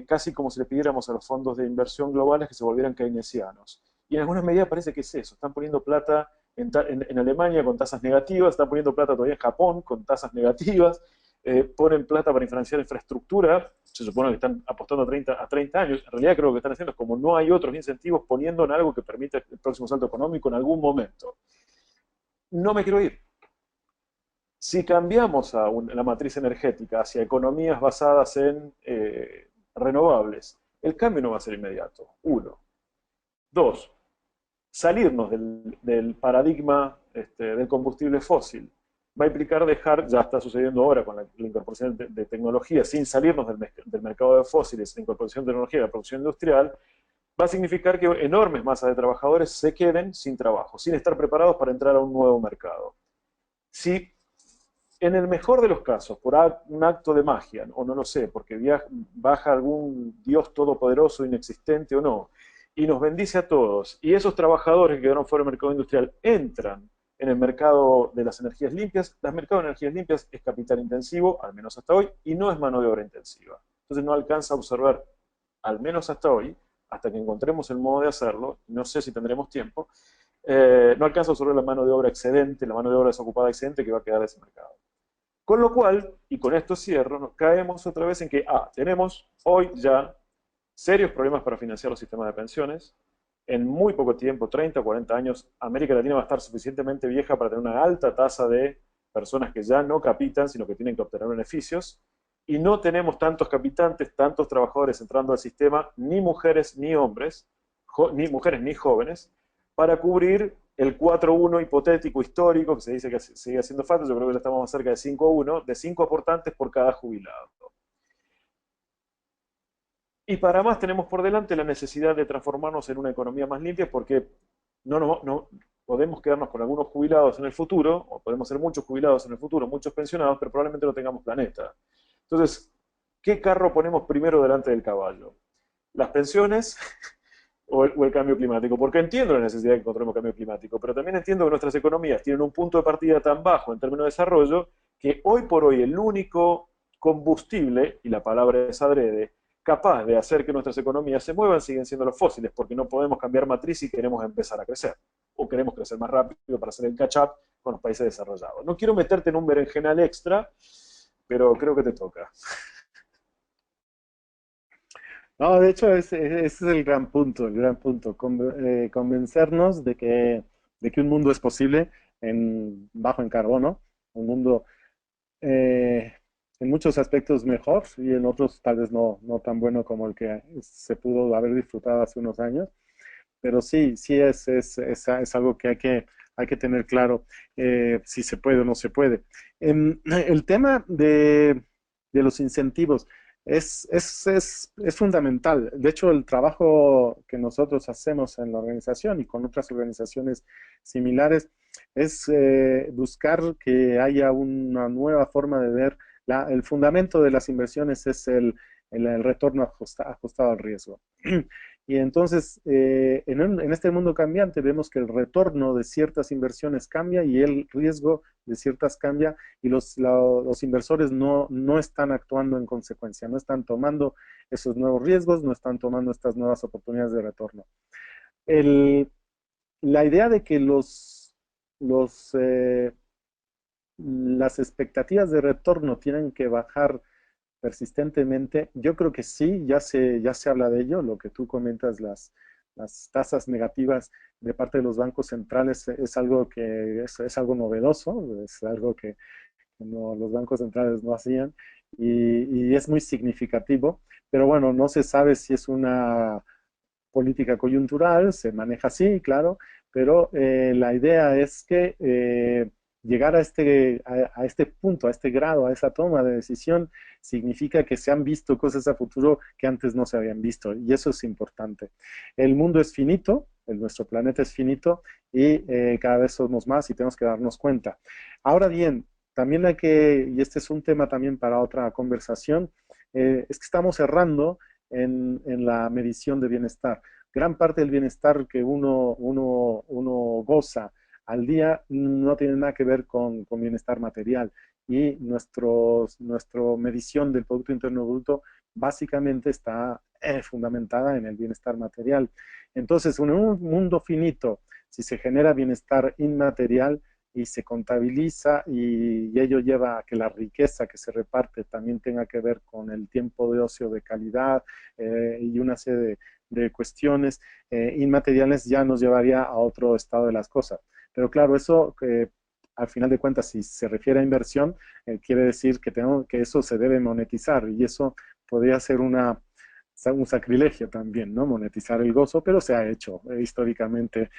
Casi como si le pidiéramos a los fondos de inversión globales que se volvieran keynesianos. Y en alguna medida parece que es eso. Están poniendo plata en Alemania con tasas negativas, están poniendo plata todavía en Japón con tasas negativas, ponen plata para financiar infraestructura, se supone que están apostando a 30 años, en realidad creo que lo que están haciendo es como no hay otros incentivos poniendo en algo que permita el próximo salto económico en algún momento. No me quiero ir. Si cambiamos la matriz energética hacia economías basadas en renovables, el cambio no va a ser inmediato, uno. Dos, salirnos del paradigma del combustible fósil va a implicar dejar, ya está sucediendo ahora con la incorporación de tecnología, sin salirnos del mercado de fósiles, la incorporación de tecnología de la producción industrial, va a significar que enormes masas de trabajadores se queden sin trabajo, sin estar preparados para entrar a un nuevo mercado. Si en el mejor de los casos, por un acto de magia, o no lo sé, porque baja algún Dios todopoderoso, inexistente o no, y nos bendice a todos, y esos trabajadores que quedaron fuera del mercado industrial entran en el mercado de las energías limpias, el mercado de energías limpias es capital intensivo, al menos hasta hoy, y no es mano de obra intensiva. Entonces no alcanza a observar, al menos hasta hoy, hasta que encontremos el modo de hacerlo, no sé si tendremos tiempo, no alcanza a absorber la mano de obra excedente, la mano de obra desocupada excedente que va a quedar de ese mercado. Con lo cual, y con esto cierro, nos caemos otra vez en que, tenemos hoy ya serios problemas para financiar los sistemas de pensiones. En muy poco tiempo, 30 o 40 años, América Latina va a estar suficientemente vieja para tener una alta tasa de personas que ya no capitan, sino que tienen que obtener beneficios. Y no tenemos tantos capitantes, tantos trabajadores entrando al sistema, ni mujeres ni hombres, ni mujeres ni jóvenes, para cubrir el 4-1 hipotético histórico, que se dice que sigue haciendo falta. Yo creo que ya estamos más cerca de 5-1, de 5 aportantes por cada jubilado. Y para más tenemos por delante la necesidad de transformarnos en una economía más limpia, porque no podemos quedarnos con algunos jubilados en el futuro, o podemos ser muchos jubilados en el futuro, muchos pensionados, pero probablemente no tengamos planeta. Entonces, ¿qué carro ponemos primero delante del caballo? ¿Las pensiones o el cambio climático? Porque entiendo la necesidad de que encontremos cambio climático, pero también entiendo que nuestras economías tienen un punto de partida tan bajo en términos de desarrollo que hoy por hoy el único combustible, y la palabra es adrede, capaz de hacer que nuestras economías se muevan siguen siendo los fósiles, porque no podemos cambiar matriz si queremos empezar a crecer, o queremos crecer más rápido para hacer el catch-up con los países desarrollados. No quiero meterte en un berenjenal extra, pero creo que te toca. No, de hecho, ese es el gran punto, convencernos de que un mundo es posible bajo en carbono, un mundo en muchos aspectos mejor y en otros tal vez no tan bueno como el que se pudo haber disfrutado hace unos años, pero sí es algo que hay que tener claro si se puede o no se puede. El tema de los incentivos es fundamental. De hecho, el trabajo que nosotros hacemos en la organización y con otras organizaciones similares es buscar que haya una nueva forma de ver. El fundamento de las inversiones es el retorno ajustado al riesgo. Y entonces, en este mundo cambiante, vemos que el retorno de ciertas inversiones cambia y el riesgo de ciertas cambia y los inversores no están actuando en consecuencia, no están tomando esos nuevos riesgos, no están tomando estas nuevas oportunidades de retorno. El, la idea de que los, las expectativas de retorno tienen que bajar persistentemente, yo creo que sí, ya se habla de ello, lo que tú comentas, las tasas negativas de parte de los bancos centrales es algo que es algo novedoso, es algo que no, los bancos centrales no hacían y es muy significativo, pero bueno, no se sabe si es una política coyuntural, se maneja así, claro, pero la idea es que llegar a este punto, a este grado, a esa toma de decisión, significa que se han visto cosas a futuro que antes no se habían visto, y eso es importante. El mundo es finito, nuestro planeta es finito, y cada vez somos más y tenemos que darnos cuenta. Ahora bien, también hay que, y este es un tema también para otra conversación, es que estamos errando en la medición de bienestar. Gran parte del bienestar que uno goza al día no tiene nada que ver con bienestar material y nuestra medición del Producto Interno Bruto básicamente está fundamentada en el bienestar material. Entonces, en un mundo finito, si se genera bienestar inmaterial, y se contabiliza y ello lleva a que la riqueza que se reparte también tenga que ver con el tiempo de ocio de calidad y una serie de cuestiones inmateriales, ya nos llevaría a otro estado de las cosas. Pero claro, eso al final de cuentas, si se refiere a inversión, quiere decir que eso se debe monetizar y eso podría ser un sacrilegio también, ¿no? Monetizar el gozo, pero se ha hecho históricamente.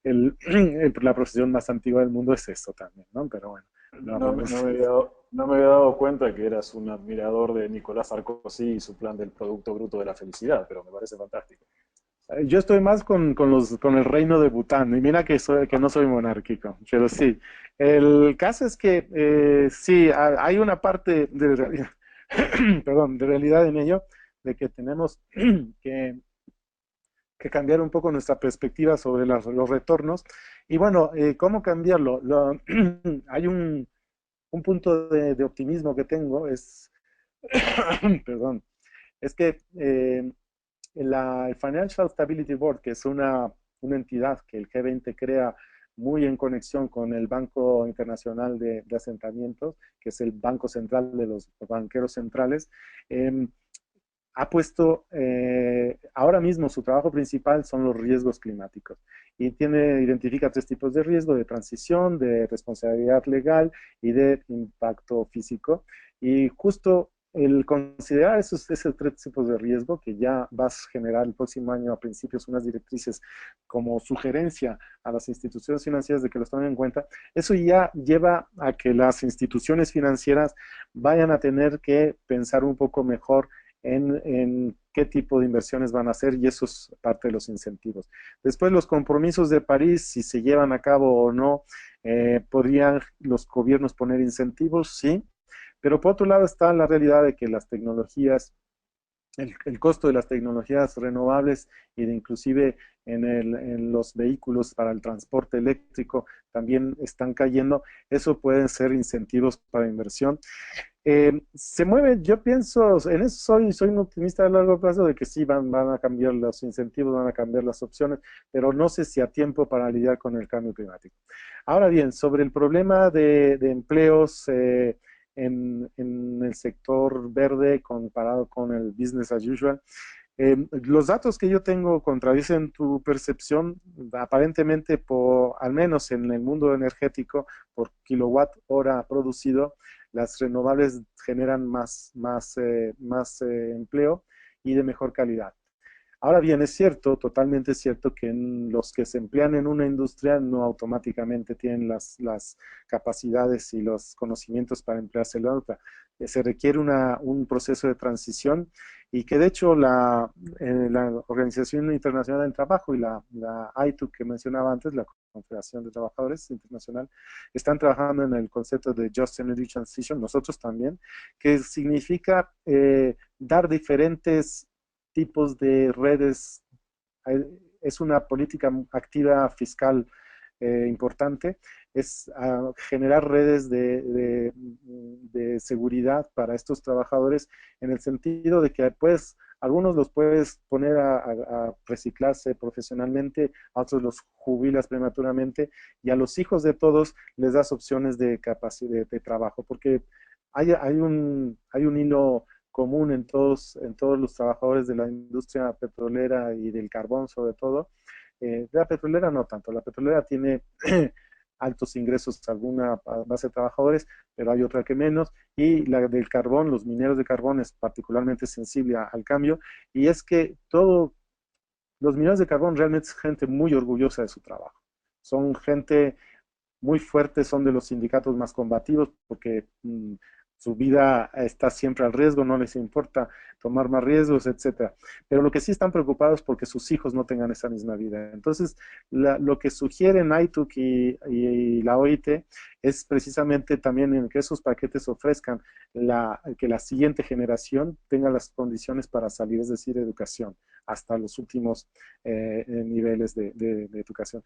La profesión más antigua del mundo es eso también, ¿no? Pero bueno, no, No me había dado cuenta que eras un admirador de Nicolás Sarkozy y su plan del Producto Bruto de la Felicidad, pero me parece fantástico. yo estoy más con el reino de Bután, y mira que no soy monárquico, pero sí. El caso es que sí, hay una parte de realidad, perdón, de realidad en ello, de que tenemos que, que cambiar un poco nuestra perspectiva sobre los retornos. Y bueno, ¿cómo cambiarlo? Hay un punto de optimismo que tengo, perdón, es que el Financial Stability Board, que es una entidad que el G20 crea muy en conexión con el Banco Internacional de Asentamientos, que es el banco central de los banqueros centrales, ha puesto, ahora mismo su trabajo principal son los riesgos climáticos y identifica tres tipos de riesgo: de transición, de responsabilidad legal y de impacto físico. Y justo el considerar esos tres tipos de riesgo, que ya vas a generar el próximo año a principios unas directrices como sugerencia a las instituciones financieras de que los tomen en cuenta, eso ya lleva a que las instituciones financieras vayan a tener que pensar un poco mejor en qué tipo de inversiones van a hacer, y eso es parte de los incentivos. Después, los compromisos de París, si se llevan a cabo o no, podrían los gobiernos poner incentivos, sí, pero por otro lado está la realidad de que las tecnologías, el costo de las tecnologías renovables y de inclusive en los vehículos para el transporte eléctrico también están cayendo. Eso pueden ser incentivos para inversión. Se mueve, yo pienso, en eso soy un optimista a largo plazo de que sí van a cambiar los incentivos, van a cambiar las opciones, pero no sé si a tiempo para lidiar con el cambio climático. Ahora bien, sobre el problema de empleos en el sector verde comparado con el business as usual, los datos que yo tengo contradicen tu percepción. Aparentemente, al menos en el mundo energético, por kilowatt hora producido, las renovables generan más empleo y de mejor calidad. Ahora bien, es cierto, totalmente cierto, que los que se emplean en una industria no automáticamente tienen las capacidades y los conocimientos para emplearse en la otra. Se requiere un proceso de transición, y que de hecho la Organización Internacional del Trabajo y la ITU que mencionaba antes, la Confederación de Trabajadores Internacional, están trabajando en el concepto de Just Energy Transition, nosotros también, que significa dar diferentes tipos de redes, es una política activa fiscal importante, es generar redes de seguridad para estos trabajadores en el sentido de que pues algunos los puedes poner a reciclarse profesionalmente, a otros los jubilas prematuramente y a los hijos de todos les das opciones de capacidad de trabajo, porque hay un hilo común en todos los trabajadores de la industria petrolera y del carbón sobre todo. De la petrolera no tanto, la petrolera tiene altos ingresos, alguna base de trabajadores, pero hay otra que menos, y la del carbón, los mineros de carbón es particularmente sensible al cambio, y es que los mineros de carbón realmente es gente muy orgullosa de su trabajo, son gente muy fuerte, son de los sindicatos más combativos porque su vida está siempre al riesgo, no les importa tomar más riesgos, etcétera. Pero lo que sí están preocupados es porque sus hijos no tengan esa misma vida. Entonces, lo que sugieren ITUC y la OIT es precisamente también en que esos paquetes ofrezcan que la siguiente generación tenga las condiciones para salir, es decir, educación, hasta los últimos niveles de educación.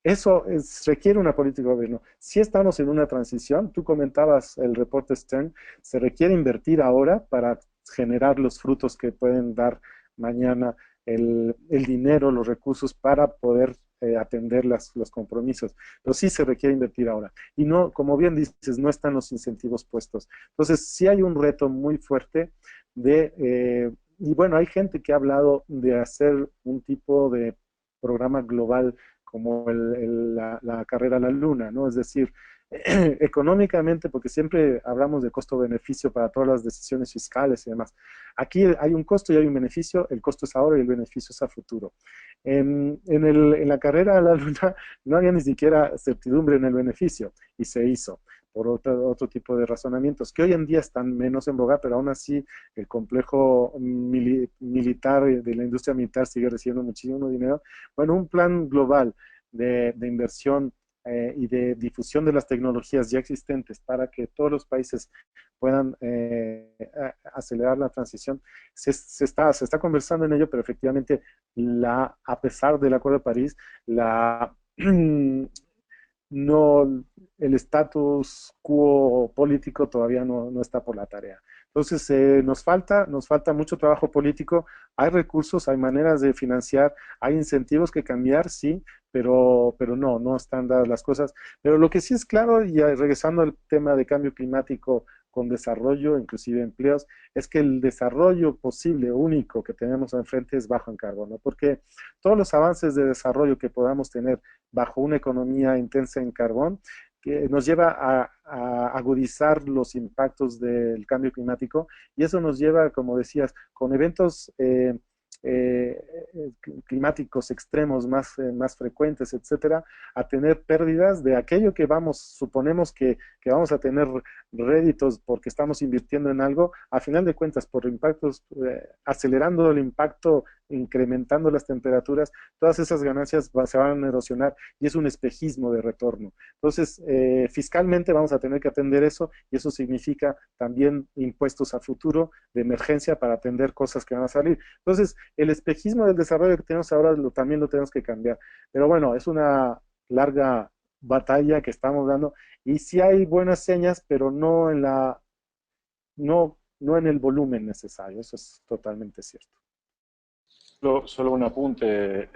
Eso requiere una política de gobierno. Si estamos en una transición, tú comentabas el reporte Stern, se requiere invertir ahora para generar los frutos que pueden dar mañana el dinero, los recursos para poder atender los compromisos. Pero sí se requiere invertir ahora. Y no, como bien dices, no están los incentivos puestos. Entonces, sí hay un reto muy fuerte y bueno, hay gente que ha hablado de hacer un tipo de programa global como la carrera a la luna, ¿no? Es decir, económicamente, porque siempre hablamos de costo-beneficio para todas las decisiones fiscales y demás. Aquí hay un costo y hay un beneficio, el costo es ahora y el beneficio es a futuro. En la carrera a la luna no había ni siquiera certidumbre en el beneficio y se hizo por otro tipo de razonamientos que hoy en día están menos en boga, pero aún así el complejo militar de la industria militar sigue recibiendo muchísimo dinero. Bueno, un plan global de inversión y de difusión de las tecnologías ya existentes para que todos los países puedan acelerar la transición. Se está conversando en ello, pero efectivamente, a pesar del Acuerdo de París, no, el status quo político todavía no está por la tarea. Entonces, nos falta mucho trabajo político, hay recursos, hay maneras de financiar, hay incentivos que cambiar, sí, pero no están dadas las cosas. Pero lo que sí es claro, y regresando al tema de cambio climático con desarrollo, inclusive empleos, es que el desarrollo posible, único que tenemos enfrente es bajo en carbono, porque todos los avances de desarrollo que podamos tener bajo una economía intensa en carbón, que nos lleva a agudizar los impactos del cambio climático y eso nos lleva, como decías, con eventos eh, climáticos extremos más frecuentes, etcétera, a tener pérdidas de aquello que suponemos que vamos a tener réditos porque estamos invirtiendo en algo, a final de cuentas, por impactos, acelerando el impacto, incrementando las temperaturas, todas esas ganancias se van a erosionar y es un espejismo de retorno. Entonces, fiscalmente vamos a tener que atender eso y eso significa también impuestos a futuro de emergencia para atender cosas que van a salir. Entonces, el espejismo del desarrollo que tenemos ahora también lo tenemos que cambiar. Pero bueno, es una larga batalla que estamos dando y sí hay buenas señas, pero no en el volumen necesario, eso es totalmente cierto. Solo un apunte,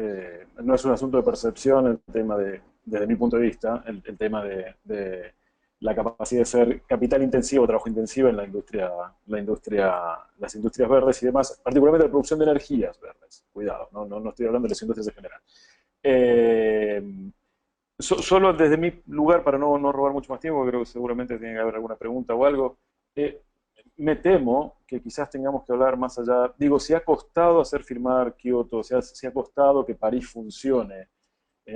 no es un asunto de percepción el tema desde mi punto de vista, el tema de la capacidad de ser capital intensivo, trabajo intensivo en las industrias verdes y demás, particularmente la producción de energías verdes. Cuidado, no estoy hablando de las industrias en general. Solo desde mi lugar, para no robar mucho más tiempo, creo que seguramente tiene que haber alguna pregunta o algo. Me temo que quizás tengamos que hablar más allá. Digo, si ha costado hacer firmar Kioto, si ha costado que París funcione.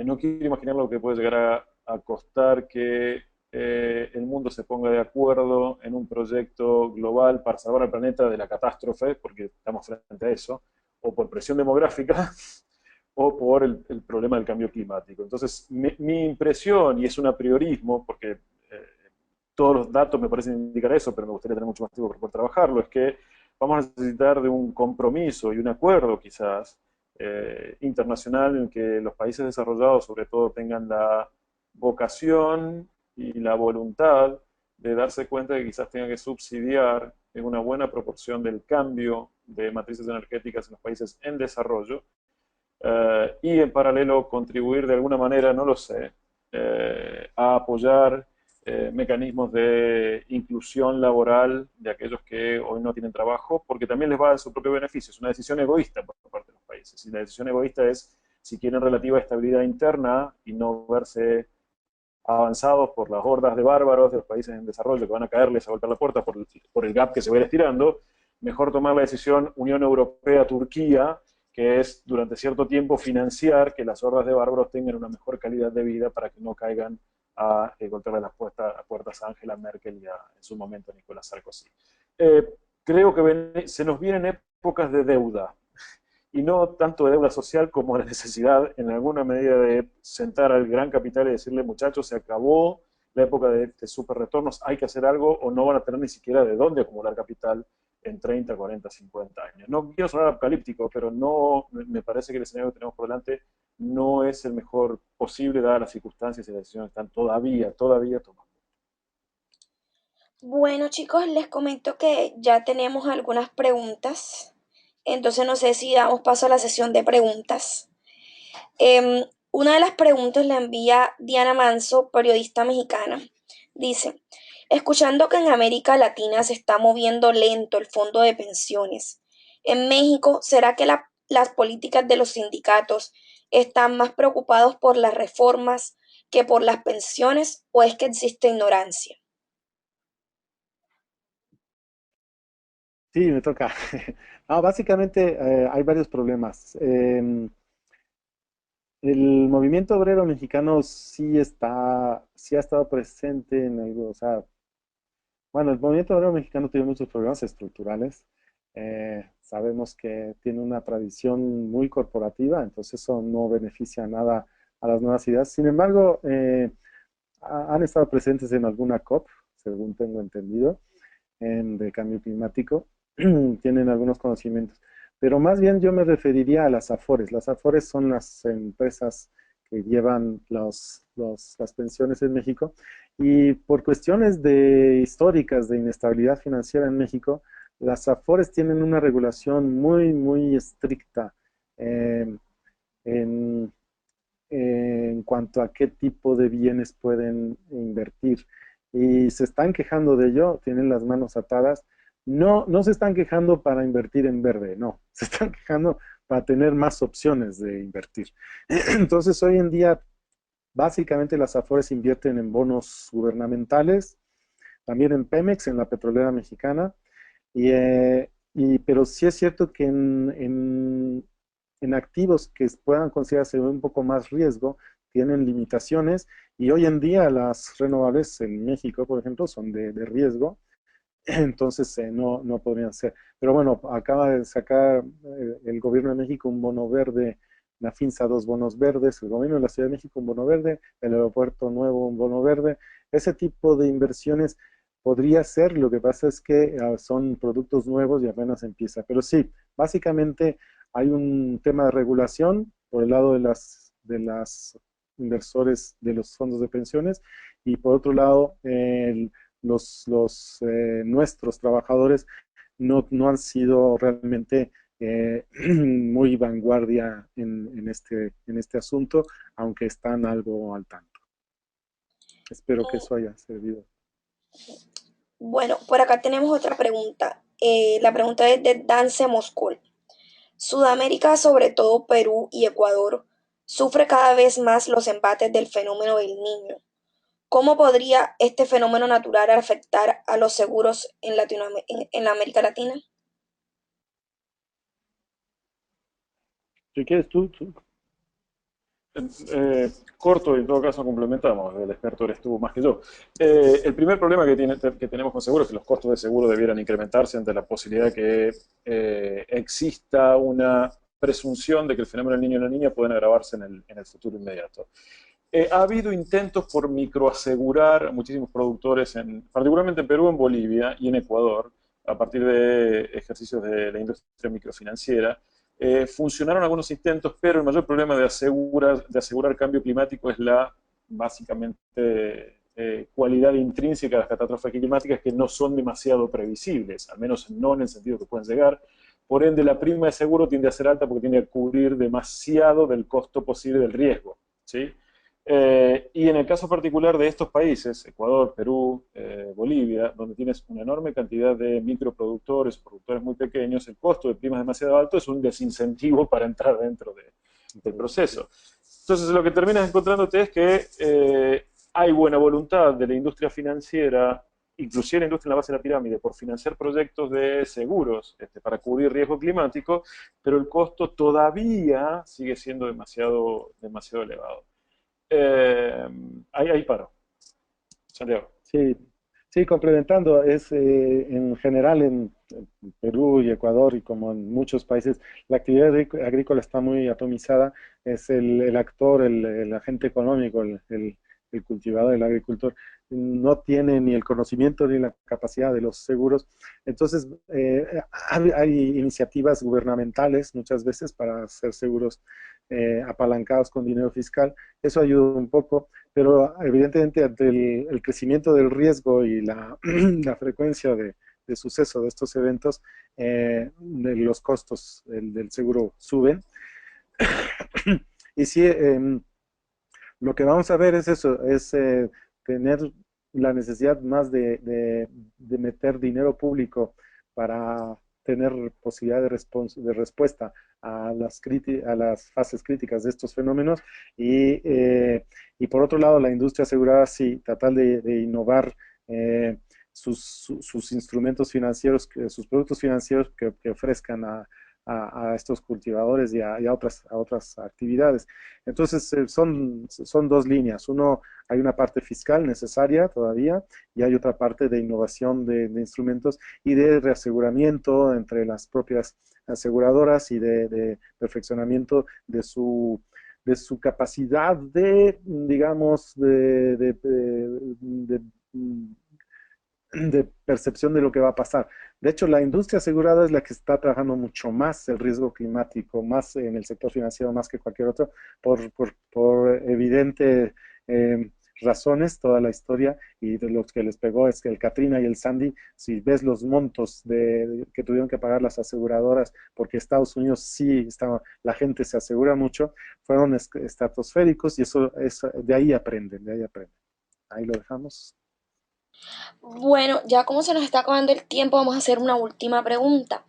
No quiero imaginar lo que puede llegar a costar que el mundo se ponga de acuerdo en un proyecto global para salvar al planeta de la catástrofe, porque estamos frente a eso, o por presión demográfica, o por el problema del cambio climático. Entonces, mi impresión, y es un apriorismo, porque todos los datos me parecen indicar eso, pero me gustaría tener mucho más tiempo para poder trabajarlo, es que vamos a necesitar de un compromiso y un acuerdo quizás internacional en que los países desarrollados sobre todo tengan la vocación y la voluntad de darse cuenta de que quizás tengan que subsidiar en una buena proporción del cambio de matrices energéticas en los países en desarrollo y en paralelo contribuir de alguna manera, no lo sé, a apoyar mecanismos de inclusión laboral de aquellos que hoy no tienen trabajo, porque también les va a dar su propio beneficio. Es una decisión egoísta por parte de los países. Y la decisión egoísta es si quieren relativa estabilidad interna y no verse avanzados por las hordas de bárbaros de los países en desarrollo que van a caerles a golpear la puerta por el gap que se va a ir estirando, mejor tomar la decisión Unión Europea-Turquía, que es durante cierto tiempo financiar que las hordas de bárbaros tengan una mejor calidad de vida para que no caigan a golpearle las puertas a Angela Merkel y en su momento a Nicolás Sarkozy. Creo que se nos vienen épocas de deuda, y no tanto de deuda social como la necesidad en alguna medida de sentar al gran capital y decirle, muchachos, se acabó la época de super retornos, hay que hacer algo o no van a tener ni siquiera de dónde acumular capital en 30, 40, 50 años. No quiero sonar apocalíptico, pero no, me parece que el escenario que tenemos por delante no es el mejor posible dadas las circunstancias y las decisiones que están todavía tomando. Bueno, chicos, les comento que ya tenemos algunas preguntas. Entonces no sé si damos paso a la sesión de preguntas. Una de las preguntas la envía Diana Manso, periodista mexicana. Dice, escuchando que en América Latina se está moviendo lento el fondo de pensiones, en México, ¿será que las políticas de los sindicatos están más preocupados por las reformas que por las pensiones o es que existe ignorancia? Sí, me toca. No, básicamente hay varios problemas. El movimiento obrero mexicano sí ha estado presente en algo, o sea, bueno, el movimiento obrero mexicano tiene muchos problemas estructurales. Sabemos que tiene una tradición muy corporativa, entonces eso no beneficia nada a las nuevas ideas. Sin embargo, han estado presentes en alguna COP, según tengo entendido, de cambio climático. Tienen algunos conocimientos. Pero más bien yo me referiría a las AFORES. Las AFORES son las empresas que llevan las pensiones en México. Y por cuestiones históricas de inestabilidad financiera en México, las AFORES tienen una regulación muy, muy estricta eh, en, en cuanto a qué tipo de bienes pueden invertir. Y se están quejando de ello, tienen las manos atadas. No, no se están quejando para invertir en verde, no, se están quejando para tener más opciones de invertir. Entonces, hoy en día, básicamente las AFORES invierten en bonos gubernamentales, también en Pemex, en la petrolera mexicana, pero sí es cierto que en activos que puedan considerarse un poco más riesgo, tienen limitaciones, y hoy en día las renovables en México, por ejemplo, son de riesgo, entonces no podrían ser. Pero bueno, acaba de sacar el gobierno de México un bono verde, la FINSA dos bonos verdes, el gobierno de la Ciudad de México un bono verde, el aeropuerto nuevo un bono verde. Ese tipo de inversiones podría ser, lo que pasa es que son productos nuevos y apenas empieza. Pero sí, básicamente hay un tema de regulación por el lado de las inversores de los fondos de pensiones, y por otro lado nuestros trabajadores no han sido realmente muy vanguardia en este asunto, aunque están algo al tanto. Espero que eso haya servido. Bueno, por acá tenemos otra pregunta. La pregunta es de Dance Moscú. Sudamérica, sobre todo Perú y Ecuador, sufre cada vez más los embates del fenómeno del Niño. ¿Cómo podría este fenómeno natural afectar a los seguros en América Latina? Si quieres tú. Corto y en todo caso complementamos, el experto eres tú más que yo. El primer problema que tenemos con seguro es que los costos de seguro debieran incrementarse ante la posibilidad de que exista una presunción de que el fenómeno del niño y la niña pueden agravarse en el futuro inmediato. Ha habido intentos por microasegurar a muchísimos productores, particularmente en Perú, en Bolivia y en Ecuador, a partir de ejercicios de la industria microfinanciera. Funcionaron algunos intentos, pero el mayor problema de asegurar cambio climático es la, básicamente, cualidad intrínseca de las catástrofes climáticas, que no son demasiado previsibles, al menos no en el sentido que pueden llegar. Por ende, la prima de seguro tiende a ser alta porque tiende a cubrir demasiado del costo posible del riesgo, ¿sí? Y en el caso particular de estos países, Ecuador, Perú, Bolivia, donde tienes una enorme cantidad de microproductores, productores muy pequeños, el costo de prima es demasiado alto, es un desincentivo para entrar dentro del proceso. Entonces, lo que terminas encontrándote es que hay buena voluntad de la industria financiera, inclusive la industria en la base de la pirámide, por financiar proyectos de seguros para cubrir riesgo climático, pero el costo todavía sigue siendo demasiado elevado. Ahí paro. Santiago. Sí, sí, complementando, es en general en Perú y Ecuador y como en muchos países, la actividad agrícola está muy atomizada, es el actor, el agente económico, el cultivador, el agricultor, no tiene ni el conocimiento ni la capacidad de los seguros. Entonces, hay iniciativas gubernamentales muchas veces para hacer seguros apalancados con dinero fiscal. Eso ayuda un poco, pero evidentemente ante el crecimiento del riesgo y la, la frecuencia de suceso de estos eventos, los costos del seguro suben. Y sí, lo que vamos a ver es eso, es tener la necesidad más de meter dinero público para tener posibilidad de respuesta a a las fases críticas de estos fenómenos y por otro lado la industria asegurada sí, tratar de innovar sus instrumentos financieros, sus productos financieros que ofrezcan a estos cultivadores y a otras actividades. Entonces, son dos líneas. Uno, hay una parte fiscal necesaria todavía y hay otra parte de innovación de instrumentos y de reaseguramiento entre las propias aseguradoras y de perfeccionamiento de su capacidad de, digamos, de percepción de lo que va a pasar. De hecho, la industria asegurada es la que está trabajando mucho más el riesgo climático, más en el sector financiero, más que cualquier otro, por evidente razones, toda la historia, y de los que les pegó es que el Katrina y el Sandy, si ves los montos que tuvieron que pagar las aseguradoras, porque Estados Unidos sí, la gente se asegura mucho, fueron estratosféricos y de ahí aprenden, de ahí aprenden. Ahí lo dejamos. Bueno, ya como se nos está acabando el tiempo, vamos a hacer una última pregunta.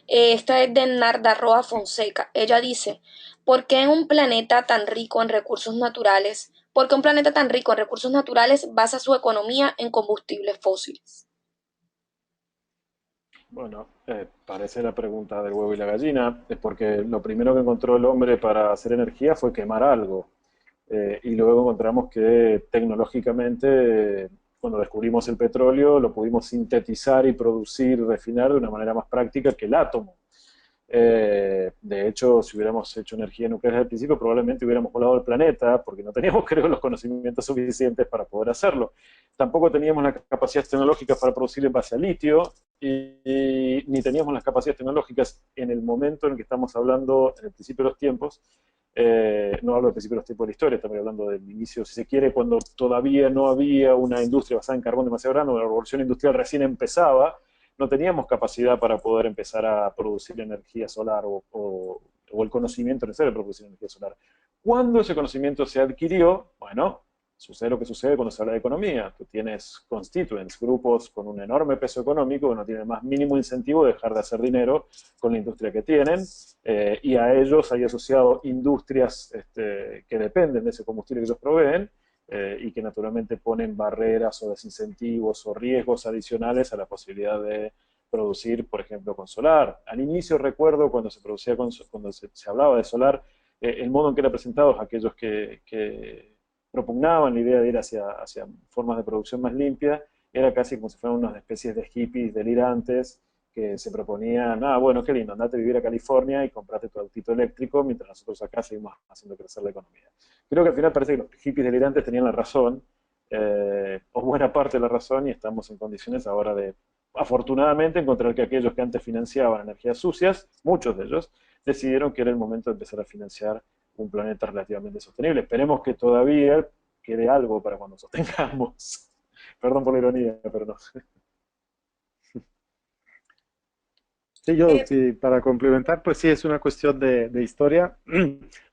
Esta es de Narda Roa Fonseca. Ella dice, ¿por qué un planeta tan rico en recursos naturales, por qué un planeta tan rico en recursos naturales basa su economía en combustibles fósiles? Bueno, parece la pregunta del huevo y la gallina, es porque lo primero que encontró el hombre para hacer energía fue quemar algo. Y luego encontramos que tecnológicamente, cuando descubrimos el petróleo, lo pudimos sintetizar y producir y refinar de una manera más práctica que el átomo. De hecho, si hubiéramos hecho energía nuclear desde el principio, probablemente hubiéramos volado el planeta, porque no teníamos, creo, los conocimientos suficientes para poder hacerlo. Tampoco teníamos las capacidades tecnológicas para producir en base a litio, ni teníamos las capacidades tecnológicas en el momento en el que estamos hablando, en el principio de los tiempos. No hablo del principio de los tiempos de la historia, estamos hablando del inicio, si se quiere, cuando todavía no había una industria basada en carbón demasiado grande, la revolución industrial recién empezaba, no teníamos capacidad para poder empezar a producir energía solar o el conocimiento necesario para producir energía solar. Cuando ese conocimiento se adquirió, bueno, sucede lo que sucede cuando se habla de economía. Tú tienes constituents, grupos con un enorme peso económico que no tienen más mínimo incentivo de dejar de hacer dinero con la industria que tienen, y a ellos hay asociado industrias que dependen de ese combustible que ellos proveen, y que naturalmente ponen barreras o desincentivos o riesgos adicionales a la posibilidad de producir, por ejemplo, con solar. Al inicio recuerdo cuando se producía cuando se hablaba de solar, el modo en que era presentado a aquellos que propugnaban la idea de ir hacia formas de producción más limpias, era casi como si fueran unas especies de hippies delirantes que se proponían, bueno, qué lindo, andate a vivir a California y comprate tu autito eléctrico, mientras nosotros acá seguimos haciendo crecer la economía. Creo que al final parece que los hippies delirantes tenían la razón, o buena parte de la razón, y estamos en condiciones ahora de afortunadamente encontrar que aquellos que antes financiaban energías sucias, muchos de ellos, decidieron que era el momento de empezar a financiar un planeta relativamente sostenible. Esperemos que todavía quede algo para cuando sostengamos. Perdón por la ironía, pero no. Sí, yo, Eh, sí, para complementar, pues sí, es una cuestión de historia,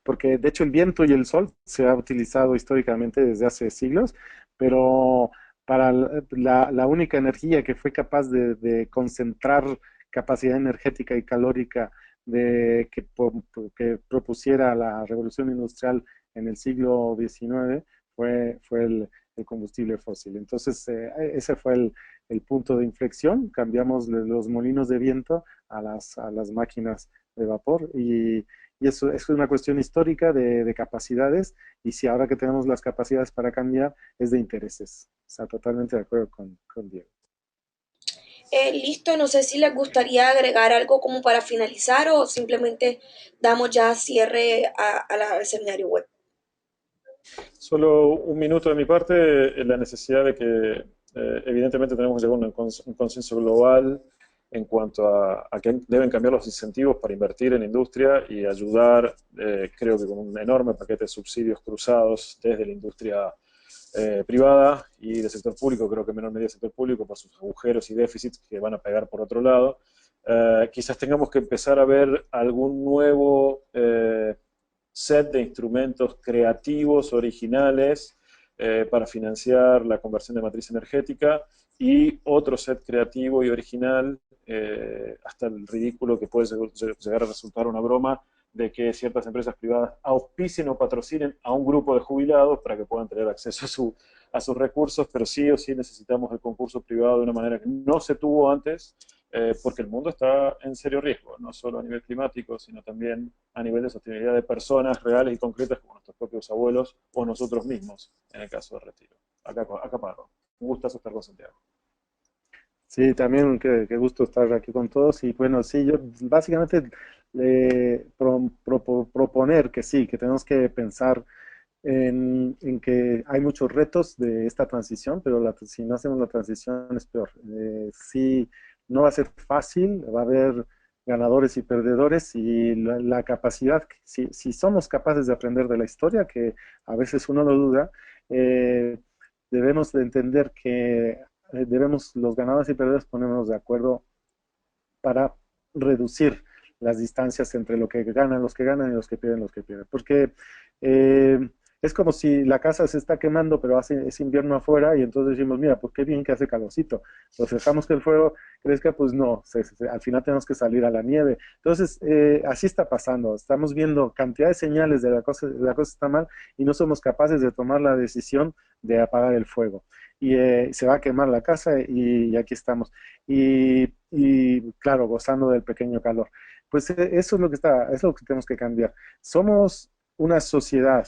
porque de hecho el viento y el sol se ha utilizado históricamente desde hace siglos, pero para la única energía que fue capaz de concentrar capacidad energética y calórica que propusiera la revolución industrial en el siglo XIX fue el combustible fósil. Entonces, ese fue el punto de inflexión. Cambiamos de los molinos de viento a las máquinas de vapor y eso es una cuestión histórica de capacidades y si ahora que tenemos las capacidades para cambiar es de intereses. O sea, totalmente de acuerdo con Diego. Listo, no sé si les gustaría agregar algo como para finalizar o simplemente damos ya cierre al seminario web. Solo un minuto de mi parte, en la necesidad de que evidentemente tenemos que llegar a un consenso global en cuanto a que deben cambiar los incentivos para invertir en industria y ayudar, creo que con un enorme paquete de subsidios cruzados desde la industria privada y del sector público, creo que en menor medida del sector público, por sus agujeros y déficits que van a pegar por otro lado. Quizás tengamos que empezar a ver algún nuevo set de instrumentos creativos, originales, para financiar la conversión de matriz energética y otro set creativo y original, hasta el ridículo que puede llegar a resultar una broma, de que ciertas empresas privadas auspicien o patrocinen a un grupo de jubilados para que puedan tener acceso a sus recursos, pero sí o sí necesitamos el concurso privado de una manera que no se tuvo antes, porque el mundo está en serio riesgo, no solo a nivel climático, sino también a nivel de sostenibilidad de personas reales y concretas como nuestros propios abuelos o nosotros mismos, en el caso de retiro. Acá paro. Un gustazo estar con Santiago. Sí, también qué gusto estar aquí con todos. Y bueno, sí, yo básicamente proponer que sí, que tenemos que pensar en que hay muchos retos de esta transición, pero si no hacemos la transición es peor. Sí, no va a ser fácil, va a haber ganadores y perdedores y la capacidad, si somos capaces de aprender de la historia, que a veces uno lo duda, eh, debemos de entender que debemos los ganadores y perdedores ponernos de acuerdo para reducir las distancias entre lo que ganan los que ganan y los que pierden los que pierden. Porque es como si la casa se está quemando, pero es invierno afuera, y entonces decimos, mira, pues qué bien que hace calorcito. Pues dejamos que el fuego crezca, pues no, al final tenemos que salir a la nieve. Entonces, así está pasando. Estamos viendo cantidad de señales de la cosa está mal y no somos capaces de tomar la decisión de apagar el fuego. Y se va a quemar la casa y aquí estamos. Claro, gozando del pequeño calor. Pues eso es lo que es lo que tenemos que cambiar. Somos una sociedad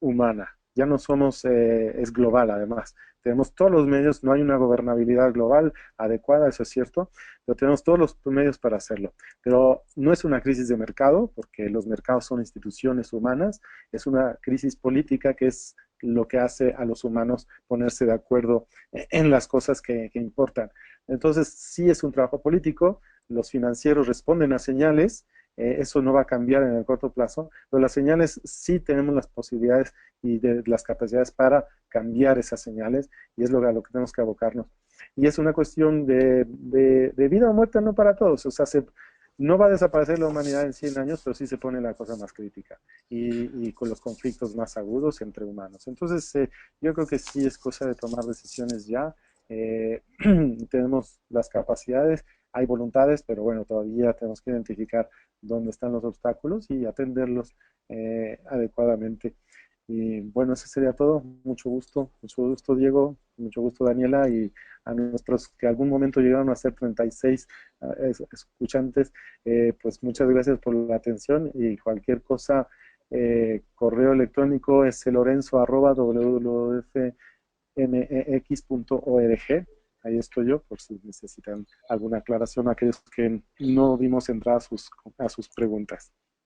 humana, ya no somos, es global además. Tenemos todos los medios, no hay una gobernabilidad global adecuada, eso es cierto, pero tenemos todos los medios para hacerlo. Pero no es una crisis de mercado, porque los mercados son instituciones humanas, es una crisis política que es lo que hace a los humanos ponerse de acuerdo en las cosas que importan. Entonces, sí es un trabajo político, los financieros responden a señales, eso no va a cambiar en el corto plazo, pero las señales sí tenemos las posibilidades y las capacidades para cambiar esas señales y es a lo que tenemos que abocarnos. Y es una cuestión de vida o muerte, no para todos, o sea, no va a desaparecer la humanidad en 100 años, pero sí se pone la cosa más crítica y con los conflictos más agudos entre humanos. Entonces, yo creo que sí es cosa de tomar decisiones ya. Eh, tenemos las capacidades, hay voluntades, pero bueno, todavía tenemos que identificar dónde están los obstáculos y atenderlos adecuadamente. Y bueno, eso sería todo. Mucho gusto Diego, mucho gusto Daniela y a nuestros que algún momento llegaron a ser 36 escuchantes, pues muchas gracias por la atención y cualquier cosa, correo electrónico es lorenzo@wwf.mex.org. Ahí estoy yo por si necesitan alguna aclaración a aquellos que no dimos entrada a sus preguntas.